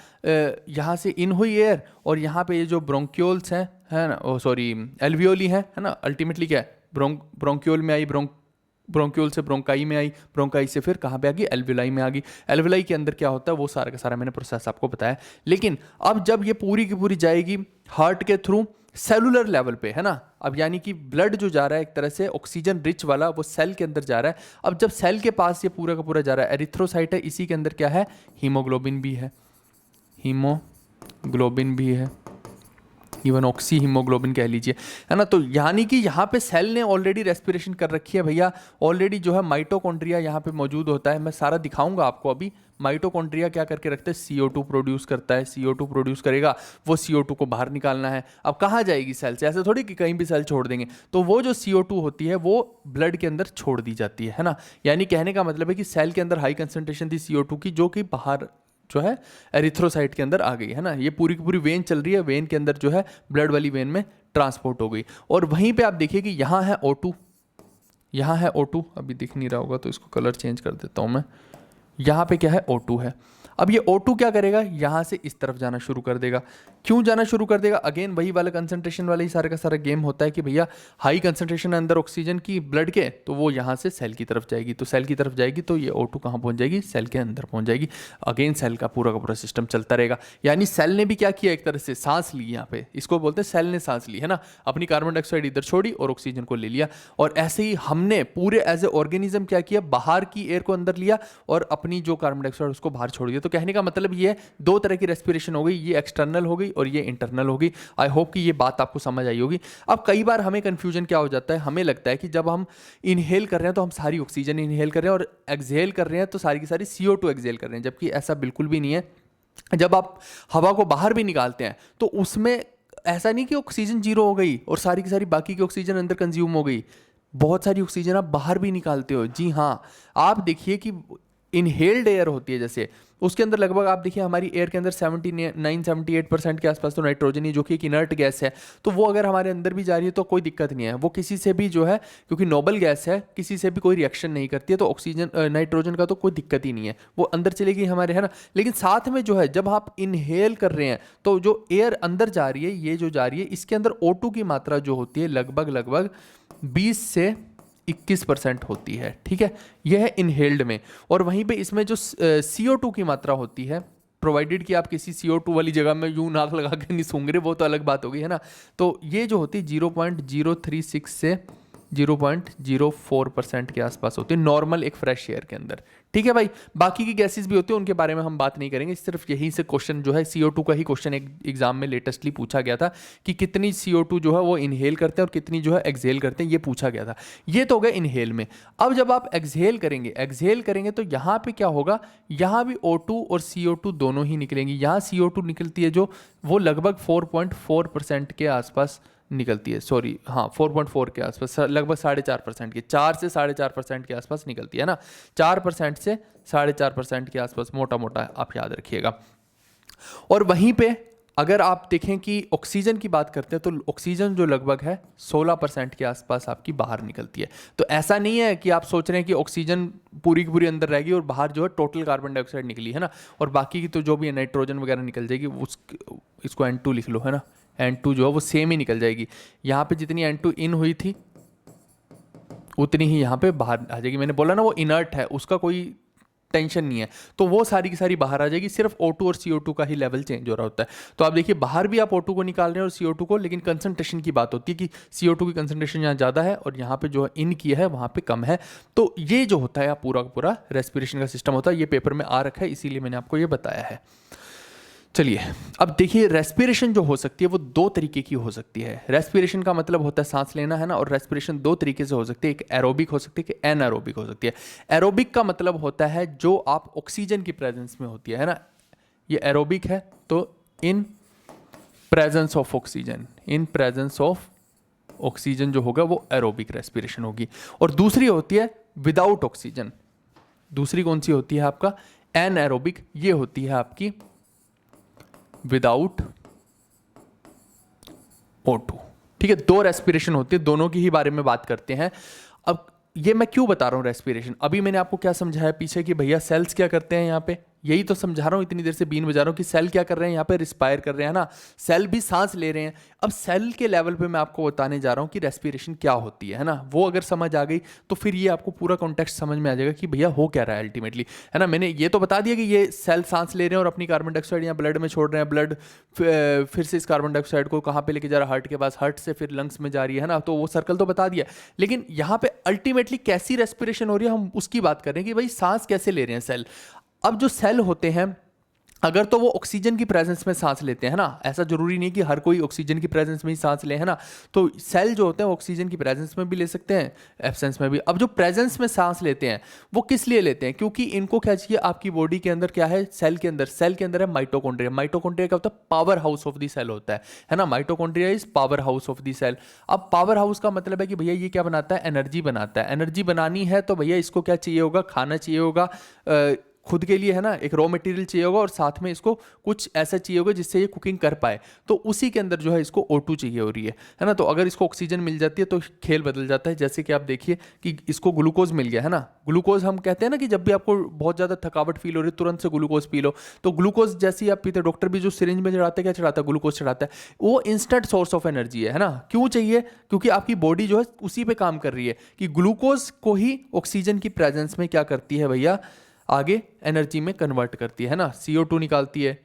यहाँ से इन हुई एयर, और यहाँ पे ये जो ब्रोंक्यूल्स हैं, है ना, ओ सॉरी एल्वियोली है ना, अल्टीमेटली क्या है, ब्रोंक्यूल में आई, ब्रोंक्यूल से ब्रोंकाई में आई, ब्रोंकाई से फिर कहाँ पे आ गई, एल्वियोलाई में आ गई। एल्वियोलाई के अंदर क्या होता है, वो सारा का सारा मैंने प्रोसेस आपको बताया। लेकिन अब जब ये पूरी की पूरी जाएगी हार्ट के थ्रू सेलुलर लेवल पे, है ना। अब यानी कि ब्लड जो जा रहा है एक तरह से ऑक्सीजन रिच वाला, वो सेल के अंदर जा रहा है। अब जब सेल के पास ये पूरा का पूरा जा रहा है, एरिथ्रोसाइट है, इसी के अंदर क्या है, हीमोग्लोबिन भी है, हीमोग्लोबिन भी है, इवन ऑक्सी हीमोग्लोबिन कह लीजिए, है ना। तो यानी कि यहाँ पे सेल ने ऑलरेडी रेस्पिरेशन कर रखी है भैया, ऑलरेडी जो है माइटोकॉन्ड्रिया यहाँ पे मौजूद होता है। मैं सारा दिखाऊंगा आपको अभी। माइटोकॉन्ड्रिया क्या करके रखते हैं, CO2 प्रोड्यूस करता है, CO2 प्रोड्यूस करेगा, वो CO2 को बाहर निकालना है। अब कहाँ जाएगी सेल से, ऐसे थोड़ी कि कहीं भी सेल छोड़ देंगे। तो वो जो CO2 होती है वो ब्लड के अंदर छोड़ दी जाती है ना। यानी कहने का मतलब है कि सेल के अंदर हाई कंसंट्रेशन थी CO2 की, जो कि बाहर जो है एरिथ्रोसाइट के अंदर आ गई, है ना। ये पूरी की पूरी वेन चल रही है, वेन के अंदर जो है ब्लड वाली वेन में ट्रांसपोर्ट हो गई। और वहीं पे आप देखिए कि यहाँ है O2, यहाँ है O2, अभी दिख नहीं रहा होगा तो इसको कलर चेंज कर देता हूँ मैं। यहाँ पे क्या है, O2 है। अब ये O2 क्या करेगा, यहाँ से इस तरफ जाना शुरू कर देगा। क्यों जाना शुरू कर देगा, अगेन वही वाला कंसंट्रेशन वाला ही सारा का सारा गेम होता है कि भैया हाई कंसंट्रेशन है अंदर ऑक्सीजन की ब्लड के, तो वो यहाँ से सेल की तरफ जाएगी। तो सेल की तरफ जाएगी तो ये O2 कहाँ पहुँच जाएगी, सेल के अंदर पहुँच जाएगी। अगेन सेल का पूरा सिस्टम चलता रहेगा। यानी सेल ने भी क्या किया, एक तरह से सांस ली, यहाँ पे इसको बोलते हैं सेल ने सांस ली, है ना। अपनी कार्बन डाइऑक्साइड इधर छोड़ी और ऑक्सीजन को ले लिया। और ऐसे ही हमने पूरे एज ए ऑर्गेनिज्म क्या किया, बाहर की एयर को अंदर लिया और अपनी जो कार्बन डाइऑक्साइड उसको बाहर छोड़ दिया। तो कहने का मतलब ये दो तरह की रेस्पिरेशन हो गई, ये एक्सटर्नल हो गई और ये इंटरनल हो गई। आई होप कि ये बात आपको समझ आई होगी। अब कई बार हमें कंफ्यूजन क्या हो जाता है, हमें लगता है कि जब हम इनहेल कर रहे हैं तो हम सारी ऑक्सीजन इनहेल कर रहे हैं और एक्सहेल कर रहे हैं तो सारी की सारी CO2 एक्सहेल कर रहे हैं, जबकि ऐसा बिल्कुल भी नहीं है। जब आप हवा को बाहर भी निकालते हैं तो उसमें ऐसा नहीं कि ऑक्सीजन जीरो हो गई और सारी की सारी बाकी की ऑक्सीजन अंदर कंज्यूम हो गई। बहुत सारी ऑक्सीजन आप बाहर भी निकालते हो। जी हाँ, आप देखिए कि इनहेल्ड एयर होती है जैसे, उसके अंदर लगभग आप देखिए हमारी एयर के अंदर 79-78% के आसपास तो नाइट्रोजन ही, जो कि एक इनर्ट गैस है, तो वो अगर हमारे अंदर भी जा रही है तो कोई दिक्कत नहीं है, वो किसी से भी जो है, क्योंकि नोबल गैस है, किसी से भी कोई रिएक्शन नहीं करती है, तो ऑक्सीजन नाइट्रोजन का तो कोई दिक्कत ही नहीं है, वो अंदर चलेगी हमारे, है ना। लेकिन साथ में जो है जब आप इनहेल कर रहे हैं तो जो एयर अंदर जा रही है, ये जो जा रही है, इसके अंदर O2 की मात्रा जो होती है लगभग 20 से 21% होती है, ठीक है, यह है इनहेल्ड में। और वहीं पे इसमें जो CO2 की मात्रा होती है, प्रोवाइडेड कि आप किसी CO2 वाली जगह में यूं नाक लगा के नहीं सूंघ रहे, वो तो अलग बात होगी, है ना। तो ये जो होती है 0.036 से 0.04% के आसपास होती है नॉर्मल एक फ्रेश एयर के अंदर, ठीक है भाई। बाकी की गैसेस भी होती है, उनके बारे में हम बात नहीं करेंगे, सिर्फ यहीं से क्वेश्चन जो है CO2 का ही क्वेश्चन एक एग्जाम में लेटेस्टली पूछा गया था कि कितनी CO2 जो है वो इनहेल करते हैं और कितनी जो है एक्सहेल करते हैं, ये पूछा गया था। ये तो हो गया इनहेल में। अब जब आप एक्सहेल करेंगे तो यहाँ पे क्या होगा, यहाँ भी O2 और CO2 दोनों ही निकलेंगी। यहाँ CO2 निकलती है जो वो लगभग 4.4% के आसपास निकलती है, सॉरी हाँ 4.4 के आसपास, लगभग 4.5% की, 4 से 4.5% के आसपास निकलती है ना, 4% से 4.5% के आसपास, मोटा मोटा आप याद रखिएगा। और वहीं पे अगर आप देखें कि ऑक्सीजन की बात करते हैं तो ऑक्सीजन जो लगभग है 16% के आसपास आपकी बाहर निकलती है। तो ऐसा नहीं है कि आप सोच रहे हैं कि ऑक्सीजन पूरी की पूरी अंदर रहेगी और बाहर जो है टोटल कार्बन डाइऑक्साइड निकली, है ना, और बाकी की तो जो भी है नाइट्रोजन वगैरह निकल जाएगी, इसको N2 लिख लो, है ना, N2 जो है वो सेम ही निकल जाएगी। यहाँ पे जितनी N2 इन हुई थी उतनी ही यहाँ पे बाहर आ जाएगी। मैंने बोला ना वो इनर्ट है, उसका कोई टेंशन नहीं है, तो वो सारी की सारी बाहर आ जाएगी, सिर्फ O2 और CO2 का ही लेवल चेंज हो रहा होता है। तो आप देखिए बाहर भी आप O2 को निकाल रहे हैं और CO2 को, लेकिन कंसंट्रेशन की बात होती है कि CO2 की कंसंट्रेशन यहाँ ज़्यादा है और यहाँ पे जो है इन की है वहाँ पे कम है। तो ये जो होता है पूरा का पूरा रेस्पिरेशन का सिस्टम होता है, ये पेपर में आ रखा है, इसीलिए मैंने आपको ये बताया है। चलिए अब देखिए रेस्पिरेशन जो हो सकती है वो दो तरीके की हो सकती है। रेस्पिरेशन का मतलब होता है सांस लेना, है ना, और रेस्पिरेशन दो तरीके से हो सकती है, एक एरोबिक हो सकती है, एक एनारोबिक हो सकती है। एरोबिक का मतलब होता है जो आप ऑक्सीजन की प्रेजेंस में होती है ना, ये एरोबिक है, तो in presence of oxygen, in presence of oxygen जो होगा वो एरोबिक रेस्पिरेशन होगी। और दूसरी होती है विदाउट ऑक्सीजन, दूसरी कौन सी होती है आपका एनएरोबिक, ये होती है आपकी विदाउट O2, ठीक है। दो रेस्पिरेशन होती है, दोनों की ही बारे में बात करते हैं। अब ये मैं क्यों बता रहा हूं रेस्पिरेशन, अभी मैंने आपको क्या समझाया पीछे कि भैया सेल्स क्या करते हैं, यहाँ पे यही तो समझा रहा हूं, इतनी देर से बीन बजा रहा हूं कि सेल क्या कर रहे हैं, यहाँ पे रिस्पायर कर रहे हैं ना, सेल भी सांस ले रहे हैं। अब सेल के लेवल पे मैं आपको बताने जा रहा हूं कि रेस्पिरेशन क्या होती है ना, वो अगर समझ आ गई तो फिर ये आपको पूरा कॉन्टेक्स्ट समझ में आ जाएगा कि भैया हो क्या रहा है अल्टीमेटली, है ना। मैंने ये तो बता दिया कि ये सेल सांस ले रहे हैं और अपनी कार्बन डाइऑक्साइड यहाँ ब्लड में छोड़ रहे हैं, ब्लड फिर से इस कार्बन डाइऑक्साइड को कहाँ पे लेके जा रहा है, हार्ट के पास, हार्ट से फिर लंग्स में जा रही है ना, तो वो सर्कल तो बता दिया। लेकिन यहाँ पे अल्टीमेटली कैसी रेस्पिरेशन हो रही है हम उसकी बात कर रहे हैं कि भाई सांस कैसे ले रहे हैं सेल। अब जो सेल होते हैं अगर तो वो ऑक्सीजन की प्रेजेंस में सांस लेते हैं, है ना, ऐसा जरूरी नहीं कि हर कोई ऑक्सीजन की प्रेजेंस में ही सांस ले, है ना, तो सेल जो होते हैं ऑक्सीजन की प्रेजेंस में भी ले सकते हैं, एब्सेंस में भी। अब जो प्रेजेंस में सांस लेते हैं वो किस लिए लेते हैं, क्योंकि इनको क्या चाहिए, आपकी बॉडी के अंदर क्या है, सेल के अंदर है माइटोकॉन्ड्रिया। माइटोकॉन्ड्रिया क्या होता है, power house of the cell होता है ना, mitochondria is power house of the cell. अब पावर हाउस का मतलब है कि भैया ये क्या बनाता है, एनर्जी बनाता है। एनर्जी बनानी है तो भैया इसको क्या चाहिए होगा, खाना चाहिए होगा खुद के लिए, है ना, एक रॉ मटेरियल चाहिए होगा और साथ में इसको कुछ ऐसा चाहिए होगा जिससे ये कुकिंग कर पाए, तो उसी के अंदर जो है इसको O2 चाहिए हो रही है ना। तो अगर इसको ऑक्सीजन मिल जाती है तो खेल बदल जाता है। जैसे कि आप देखिए कि इसको ग्लूकोज मिल गया, है ना, ग्लूकोज हम कहते हैं ना कि जब भी आपको बहुत ज़्यादा थकावट फील हो रही है तुरंत से ग्लूकोज पी लो, तो ग्लूकोज जैसे ही आप पीते, डॉक्टर भी जो सिरिंज में चढ़ाते क्या चढ़ाता है, ग्लूकोज चढ़ाता है, वो इंस्टेंट सोर्स ऑफ एनर्जी है ना। क्यों चाहिए, क्योंकि आपकी बॉडी जो है उसी पे काम कर रही है कि ग्लूकोज को ही ऑक्सीजन की प्रेजेंस में क्या करती है भैया, आगे एनर्जी में कन्वर्ट करती है ना, CO2 निकालती है,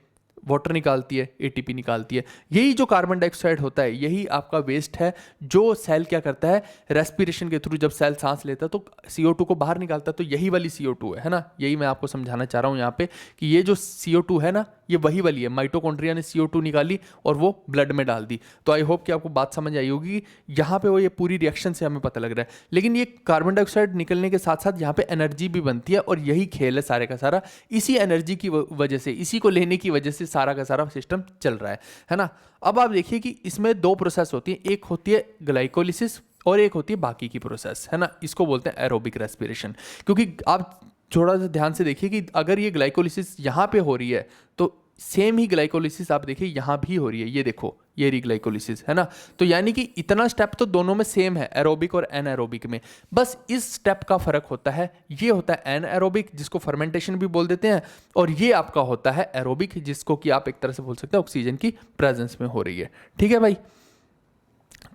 वाटर निकालती है, ATP निकालती है। यही जो कार्बन डाइऑक्साइड होता है यही आपका वेस्ट है जो सेल क्या करता है, रेस्पिरेशन के थ्रू जब सेल सांस लेता है तो CO2 को बाहर निकालता है, तो यही वाली CO2 है ना। यही मैं आपको समझाना चाह रहा हूँ यहाँ पे कि ये जो CO2 है ना ये वही वाली है, माइटोकॉन्ड्रिया ने CO2 निकाली और वो ब्लड में डाल दी। तो आई होप कि आपको बात समझ आई होगी, यहाँ पे वो ये पूरी रिएक्शन से हमें पता लग रहा है। लेकिन ये कार्बन डाइऑक्साइड निकलने के साथ साथ यहाँ पे एनर्जी भी बनती है और यही खेल है सारे का सारा, इसी एनर्जी की वजह से, इसी को लेने की वजह से सारा का सारा सिस्टम चल रहा है ना। अब आप देखिए कि इसमें दो प्रोसेस होती है, एक होती है ग्लाइकोलिसिस और एक होती है बाकी की प्रोसेस, है ना। इसको बोलते हैं एरोबिक रेस्पिरेशन, क्योंकि आप थोड़ा सा ध्यान से देखिए कि अगर ये ग्लाइकोलिसिस यहाँ पे हो रही है तो सेम ही ग्लाइकोलिसिस आप देखिए यहाँ भी हो रही है, ये देखो ये रीग्लाइकोलिसिस है ना। तो यानी कि इतना स्टेप तो दोनों में सेम है, एरोबिक और एनएरोबिक में, बस इस स्टेप का फर्क होता है। ये होता है एनएरोबिक जिसको फर्मेंटेशन भी बोल देते हैं, और ये आपका होता है एरोबिक जिसको कि आप एक तरह से बोल सकते हैं ऑक्सीजन की प्रेजेंस में हो रही है। ठीक है भाई,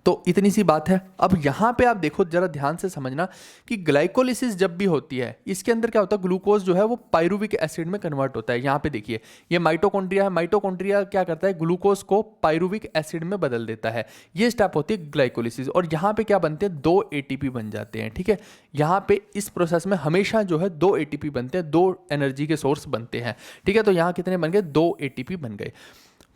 तो इतनी सी बात है। अब यहाँ पे आप देखो जरा ध्यान से समझना कि ग्लाइकोलिसिस जब भी होती है इसके अंदर क्या होता है, ग्लूकोज जो है वो पायरुविक एसिड में कन्वर्ट होता है। यहाँ पे देखिए ये माइटोकॉन्ड्रिया है, माइटोकॉन्ड्रिया क्या करता है, ग्लूकोज को पायरुविक एसिड में बदल देता है। ये स्टेप होती है ग्लाइकोलिसिस, और यहाँ पे क्या बनते हैं, 2 एटीपी बन जाते हैं। ठीक है, यहाँ पे इस प्रोसेस में हमेशा जो है 2 एटीपी बनते हैं, 2 एनर्जी के सोर्स बनते हैं। ठीक है, तो यहाँ कितने बन गए, 2 एटीपी बन गए।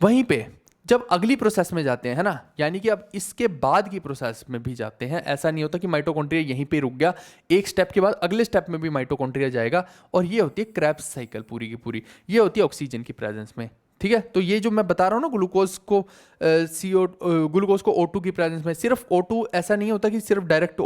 वहीं पे जब अगली प्रोसेस में जाते हैं, है ना, यानी कि अब इसके बाद की प्रोसेस में भी जाते हैं, ऐसा नहीं होता कि माइटोकॉन्ड्रिया यहीं पे रुक गया, एक स्टेप के बाद अगले स्टेप में भी माइटोकॉन्ड्रिया जाएगा, और ये होती है क्रेब्स साइकिल पूरी की पूरी, ये होती है ऑक्सीजन की प्रेजेंस में। ठीक है, तो ये जो मैं बता रहा हूँ ना ग्लूकोज को ग्लूकोज को O2 की प्रेजेंस में, सिर्फ O2 ऐसा नहीं होता कि सिर्फ डायरेक्ट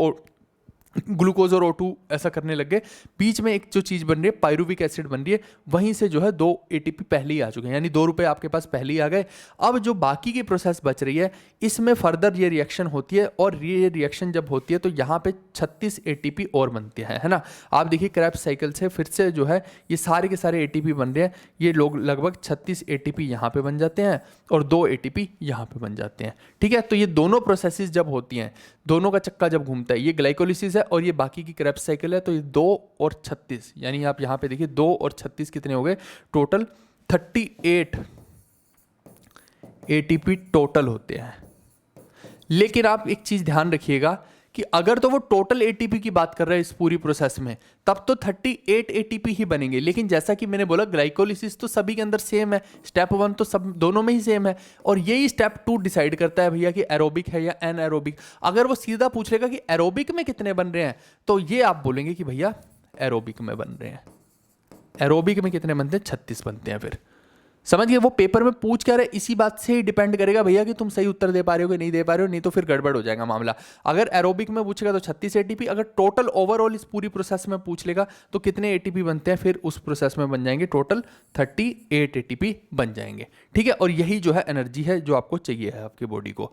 ग्लूकोज और O2 ऐसा करने लग गए, बीच में एक जो चीज बन रही है पायरुविक एसिड बन रही है, वहीं से जो है 2 एटीपी पहले ही आ चुके हैं, यानी 2 रुपए आपके पास पहले ही आ गए। अब जो बाकी की प्रोसेस बच रही है इसमें फर्दर ये रिएक्शन होती है, और ये रिएक्शन जब होती है तो यहाँ पे 36 एटीपी और बनते हैं, है ना। आप देखिए क्रेब्स साइकिल से फिर से जो है ये सारे के सारे एटीपी बन रहे हैं, ये लोग लगभग 36 एटीपी यहाँ पे बन जाते हैं और 2 एटीपी यहाँ पे बन जाते हैं। ठीक है, तो ये दोनों प्रोसेसेस जब होती हैं, दोनों का चक्का जब घूमता है, ये ग्लाइकोलिसिस है और ये बाकी की क्रेब्स साइकिल है, तो ये 2 और 36, यानी आप यहाँ पे देखिए 2 और 36 कितने हो गए, टोटल 38 एटीपी टोटल होते हैं। लेकिन आप एक चीज ध्यान रखिएगा कि अगर तो वो टोटल एटीपी की बात कर रहा है इस पूरी प्रोसेस में, तब तो 38 एटीपी ही बनेंगे। लेकिन जैसा कि मैंने बोला ग्लाइकोलिसिस तो सभी के अंदर सेम है, स्टेप 1 तो सब दोनों में ही सेम है, और यही स्टेप 2 डिसाइड करता है भैया कि एरोबिक है या एनएरोबिक। अगर वो सीधा पूछ लेगा कि एरोबिक में कितने बन रहे हैं, तो ये आप बोलेंगे कि भैया एरोबिक में बन रहे हैं। एरोबिक में कितने बनते हैं, 36 बनते हैं। फिर समझिए वो पेपर में पूछ क्या रहे, इसी बात से ही डिपेंड करेगा भैया कि तुम सही उत्तर दे पा रहे हो कि नहीं दे पा रहे हो, नहीं तो फिर गड़बड़ हो जाएगा मामला। अगर एरोबिक में पूछेगा तो 36 एटीपी, अगर टोटल ओवरऑल इस पूरी प्रोसेस में पूछ लेगा तो कितने एटीपी बनते हैं, फिर उस प्रोसेस में बन जाएंगे टोटल 38 एटीपी बन जाएंगे। ठीक है, और यही जो है एनर्जी है जो आपको चाहिए है आपकी बॉडी को।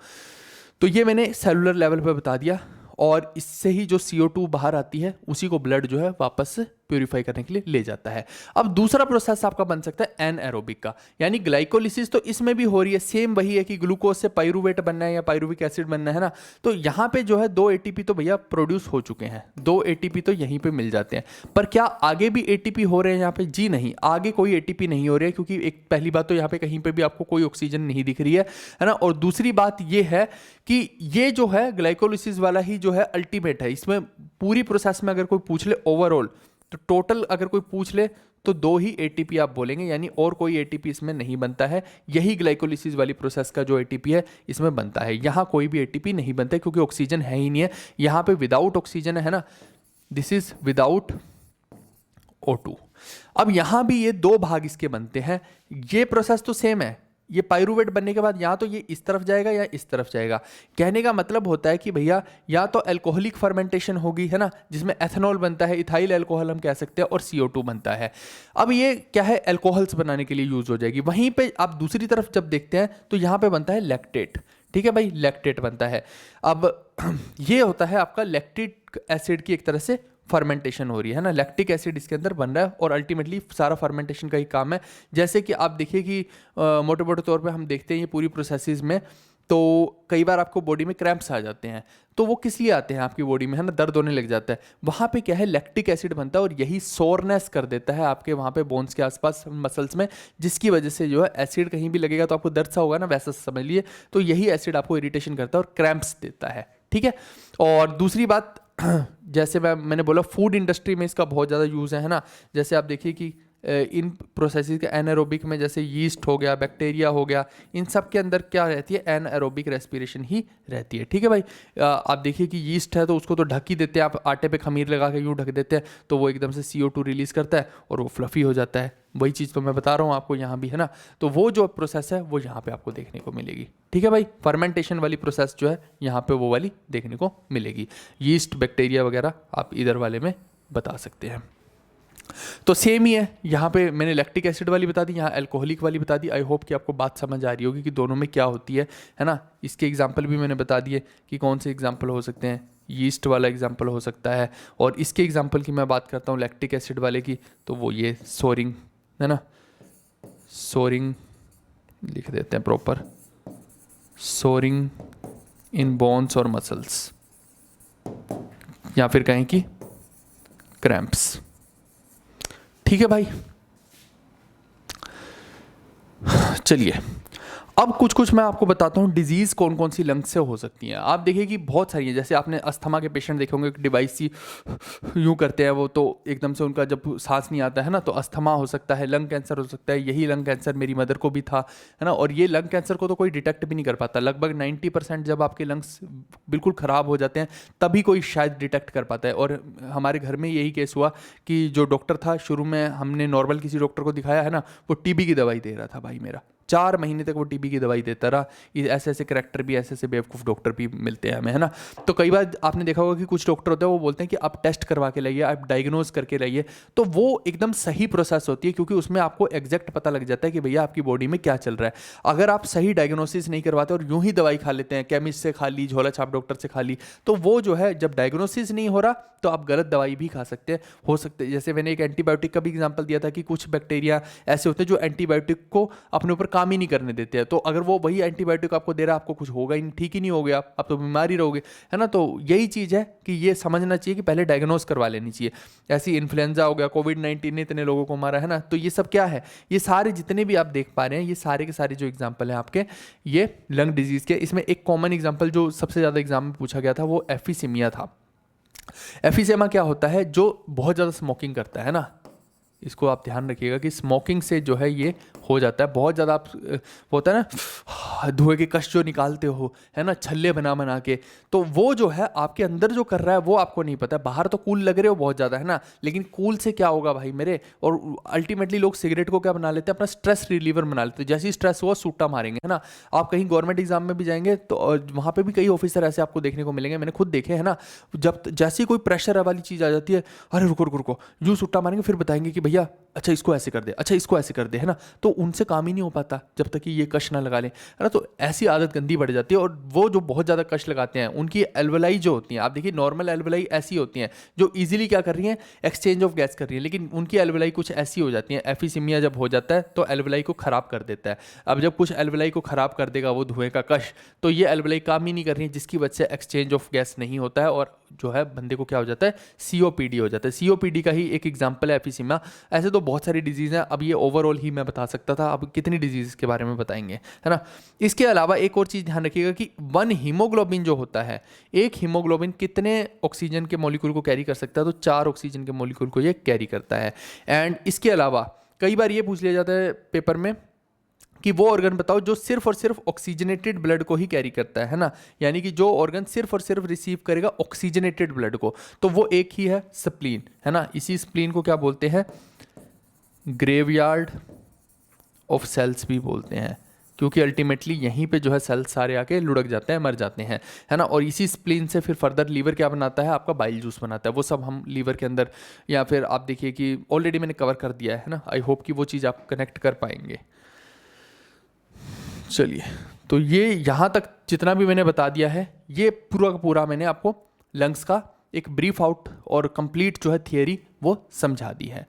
तो ये मैंने सेलुलर लेवल पर बता दिया, और इससे ही जो CO2 बाहर आती है उसी को ब्लड जो है वापस प्यूरिफाई करने के लिए ले जाता है। अब दूसरा प्रोसेस आपका बन सकता है एनएरोबिक का, यानी ग्लाइकोलिसिस तो इसमें भी हो रही है, सेम वही है कि ग्लूकोज से पायरुवेट बनना है या पायरुविक एसिड बनना है ना। तो यहाँ पे जो है 2 एटीपी तो भैया प्रोड्यूस हो चुके हैं, 2 एटीपी तो यहीं पे मिल जाते हैं। पर क्या आगे भी एटीपी हो रहे हैं यहाँ पे? जी नहीं, आगे कोई एटीपी नहीं हो रही है, क्योंकि एक पहली बात तो यहाँ पे कहीं पे भी आपको कोई ऑक्सीजन नहीं दिख रही है ना। और दूसरी बात ये है कि ये जो है ग्लाइकोलिसिस वाला ही जो है अल्टीमेट है। इसमें पूरी प्रोसेस में अगर कोई पूछ ले ओवरऑल, तो टोटल अगर कोई पूछ ले तो 2 ही एटीपी आप बोलेंगे, यानी और कोई एटीपी इसमें नहीं बनता है। यही ग्लाइकोलिसिस वाली प्रोसेस का जो एटीपी है इसमें बनता है। यहाँ कोई भी एटीपी नहीं बनता है क्योंकि ऑक्सीजन है ही नहीं है। यहाँ पे विदाउट ऑक्सीजन है ना, दिस इज विदाउट O2। अब यहाँ भी ये 2 भाग इसके बनते हैं। ये प्रोसेस तो सेम है, ये पायरुवेट बनने के बाद या तो ये इस तरफ जाएगा या इस तरफ जाएगा। कहने का मतलब होता है कि भैया या तो अल्कोहलिक फर्मेंटेशन होगी, है ना, जिसमें एथेनॉल बनता है, इथाइल अल्कोहल हम कह सकते हैं, और CO2 बनता है। अब ये क्या है, अल्कोहल्स बनाने के लिए यूज हो जाएगी। वहीं पे आप दूसरी तरफ जब देखते हैं तो यहाँ पे बनता है लैक्टेट। ठीक है भाई, लैक्टेट बनता है। अब ये होता है आपका लैक्टिक एसिड की एक तरह से फर्मेंटेशन हो रही है ना, लैक्टिक एसिड इसके अंदर बन रहा है, और अल्टीमेटली सारा फर्मेंटेशन का ही काम है। जैसे कि आप देखिए कि मोटे मोटे तौर पे हम देखते हैं ये पूरी प्रोसेसेस में, तो कई बार आपको बॉडी में क्रैम्प्स आ जाते हैं, तो वो किस लिए आते हैं आपकी बॉडी में, है ना, दर्द होने लग जाता है। वहाँ पे क्या है, लैक्टिक एसिड बनता है, और यही सोरनेस कर देता है आपके वहाँ पे बोन्स के आसपास मसल्स में, जिसकी वजह से जो है एसिड कहीं भी लगेगा तो आपको दर्द सा होगा ना, वैसा समझ लिए। तो यही एसिड आपको इरिटेशन करता है और क्रैम्प्स देता है। ठीक है, और दूसरी बात जैसे मैंने बोला फूड इंडस्ट्री में इसका बहुत ज़्यादा यूज़ है ना। जैसे आप देखिए कि इन प्रोसेसेस के एनएरोबिक में जैसे यीस्ट हो गया, बैक्टीरिया हो गया, इन सब के अंदर क्या रहती है, एनएरोबिक रेस्पिरेशन ही रहती है। ठीक है भाई, आप देखिए कि यीस्ट है तो उसको तो ढक ही देते हैं, आप आटे पे खमीर लगा के यूँ ढक देते हैं तो वो एकदम से CO2 रिलीज करता है और वो फ्लफी हो जाता है। वही चीज़ तो मैं बता रहा हूँ आपको यहाँ भी, है ना। तो वो जो प्रोसेस है वो यहाँ पे आपको देखने को मिलेगी। ठीक है भाई, फर्मेंटेशन वाली प्रोसेस जो है यहाँ पे वो वाली देखने को मिलेगी। यीस्ट, बैक्टीरिया वगैरह आप इधर वाले में बता सकते हैं। तो सेम ही है, यहाँ पे मैंने लैक्टिक एसिड वाली बता दी, यहाँ अल्कोहलिक वाली बता दी। आई होप कि आपको बात समझ आ रही होगी कि दोनों में क्या होती है ना। इसके एग्जाम्पल भी मैंने बता दिए कि कौन से एग्जाम्पल हो सकते हैं। यीस्ट वाला एग्जाम्पल हो सकता है, और इसके एग्जाम्पल की मैं बात करता हूँ लैक्टिक एसिड वाले की, तो वो ये सोरिंग है ना, सोरिंग लिख देते हैं प्रॉपर, सोरिंग इन बोन्स और मसल्स, या फिर कहें कि क्रैम्प्स। ठीक है भाई, चलिए अब कुछ कुछ मैं आपको बताता हूँ डिजीज़ कौन कौन सी लंग्स से हो सकती हैं। आप देखिए कि बहुत सारी हैं, जैसे आपने अस्थमा के पेशेंट देखे होंगे, डिवाइस सी यूँ करते हैं वो, तो एकदम से उनका जब सांस नहीं आता है ना, तो अस्थमा हो सकता है, लंग कैंसर हो सकता है। यही लंग कैंसर मेरी मदर को भी था, है ना। और ये लंग कैंसर को तो कोई डिटेक्ट भी नहीं कर पाता, लगभग 90% जब आपके लंग्स बिल्कुल ख़राब हो जाते हैं तभी कोई शायद डिटेक्ट कर पाता है। और हमारे घर में यही केस हुआ कि जो डॉक्टर था, शुरू में हमने नॉर्मल किसी डॉक्टर को दिखाया है ना, वो टीबी की दवाई दे रहा था भाई मेरा, 4 महीने तक वो टीबी की दवाई देता रहा। ऐसे ऐसे करैक्टर भी, ऐसे ऐसे बेवकूफ़ डॉक्टर भी मिलते हैं हमें, है ना। तो कई बार आपने देखा होगा कि कुछ डॉक्टर होते हैं वो बोलते हैं कि आप टेस्ट करवा के लाइए, आप डायग्नोज करके लाइए, तो वो एकदम सही प्रोसेस होती है, क्योंकि उसमें आपको एग्जैक्ट पता लग जाता है कि भैया आपकी बॉडी में क्या चल रहा है। अगर आप सही डायग्नोसिस नहीं करवाते और यूं ही दवाई खा लेते हैं, केमिस्ट से खा ली, झोला छाप डॉक्टर से खा ली, तो वो जो है जब डायग्नोसिस नहीं हो रहा तो आप गलत दवाई भी खा सकते हैं, हो सकते हैं। जैसे मैंने एक एंटीबायोटिक का भी एग्जाम्पल दिया था कि कुछ बैक्टीरिया ऐसे होते हैं जो एंटीबायोटिक को अपने ऊपर काम ही नहीं करने देते हैं, तो अगर वो वही एंटीबायोटिक आपको दे रहा है, आपको कुछ होगा ही, ठीक ही नहीं हो गया, आप तो बीमार ही रहोगे, है ना। तो यही चीज़ है कि ये समझना चाहिए कि पहले डायग्नोज करवा लेनी चाहिए। ऐसी इन्फ्लुएंजा हो गया, कोविड-19 ने इतने लोगों को मारा है ना, तो ये सब क्या है, ये सारे जितने भी आप देख पा रहे हैं, ये सारे के सारे जो एग्जाम्पल हैं आपके, ये लंग डिजीज़ के। इसमें एक कॉमन एग्जाम्पल जो सबसे ज़्यादा एग्जाम में पूछा गया था वो एफिसीमिया था। एफिसेमा क्या होता है, जो बहुत ज़्यादा स्मोकिंग करता है ना, इसको आप ध्यान रखिएगा कि स्मोकिंग से जो है ये हो जाता है बहुत ज़्यादा। आप होता है ना धुएं के कश जो निकालते हो, है ना, छल्ले बना बना के, तो वो जो है आपके अंदर जो कर रहा है वो आपको नहीं पता। बाहर तो कूल लग रहे हो बहुत ज़्यादा, है ना, लेकिन कूल से क्या होगा भाई मेरे। और अल्टीमेटली लोग सिगरेट को क्या बना लेते हैं, अपना स्ट्रेस रिलीवर बना लेते हैं। जैसे ही स्ट्रेस हुआ सूटा मारेंगे, है ना। आप कहीं गवर्नमेंट एग्जाम में भी जाएंगे तो वहाँ पे भी कई ऑफिसर ऐसे आपको देखने को मिलेंगे, मैंने खुद देखे, है ना। जब जैसे ही कोई प्रेशर वाली चीज़ आ जाती है, अरे रुको रुको रुको, यूँ सूटा मारेंगे, फिर बताएंगे कि भैया अच्छा इसको ऐसे कर दे, अच्छा इसको ऐसे कर दे, है ना। तो उनसे काम ही नहीं हो पाता जब तक कि ये कश ना लगा लें, है ना। तो ऐसी आदत गंदी बढ़ जाती है। और वो जो बहुत ज़्यादा कश लगाते हैं उनकी एल्वेलाई जो होती हैं, आप देखिए नॉर्मल एल्वेलाई ऐसी होती हैं जो इजीली क्या कर रही हैं, एक्सचेंज ऑफ गैस कर रही है, लेकिन उनकी एल्वेलाई कुछ ऐसी हो जाती हैं। एफिसीमिया जब हो जाता है तो एल्वेलाई को ख़राब कर देता है। अब जब कुछ एल्वेलाई को ख़राब कर देगा वो धुएं का कश, तो ये एल्वेलाई काम ही नहीं कर रही है, जिसकी वजह से एक्सचेंज ऑफ गैस नहीं होता है, और जो है बंदे को क्या हो जाता है, सीओपीडी हो जाता है। सीओपीडी का ही एक एग्जाम्पल है एफिसीमिया। ऐसे तो बहुत सारी डिजीज़ हैं, अब ये ओवरऑल ही मैं बता सकता था, अब कितनी डिजीज़ के बारे में बताएंगे, है ना। इसके अलावा एक और चीज़ ध्यान रखिएगा कि 1 हीमोग्लोबिन जो होता है, एक हीमोग्लोबिन कितने ऑक्सीजन के मॉलिक्यूल को कैरी कर सकता है, तो 4 ऑक्सीजन के मॉलिक्यूल को ये कैरी करता है। एंड इसके अलावा कई बार ये पूछ लिया जाता है पेपर में कि वो ऑर्गन बताओ जो सिर्फ और सिर्फ ऑक्सीजनेटेड ब्लड को ही कैरी करता है ना, यानी कि जो ऑर्गन सिर्फ और सिर्फ रिसीव करेगा ऑक्सीजनेटेड ब्लड को, तो वो एक ही है, स्प्लीन, है ना। इसी स्प्लीन को क्या बोलते हैं, ग्रेवयार्ड ऑफ सेल्स भी बोलते हैं, क्योंकि अल्टीमेटली यहीं पे जो है सेल्स सारे आके लुढ़क जाते हैं, मर जाते हैं, है ना। और इसी स्प्लीन से फिर फर्दर लीवर क्या बनाता है, आपका बाइल जूस बनाता है। वो सब हम लीवर के अंदर, या फिर आप देखिए कि ऑलरेडी मैंने कवर कर दिया है ना। आई होप कि वो चीज़ आप कनेक्ट कर पाएंगे। चलिए, तो ये यहाँ तक जितना भी मैंने बता दिया है, ये पूरा का पूरा मैंने आपको लंग्स का एक ब्रीफ आउट और कंप्लीट जो है थियरी वो समझा दी है।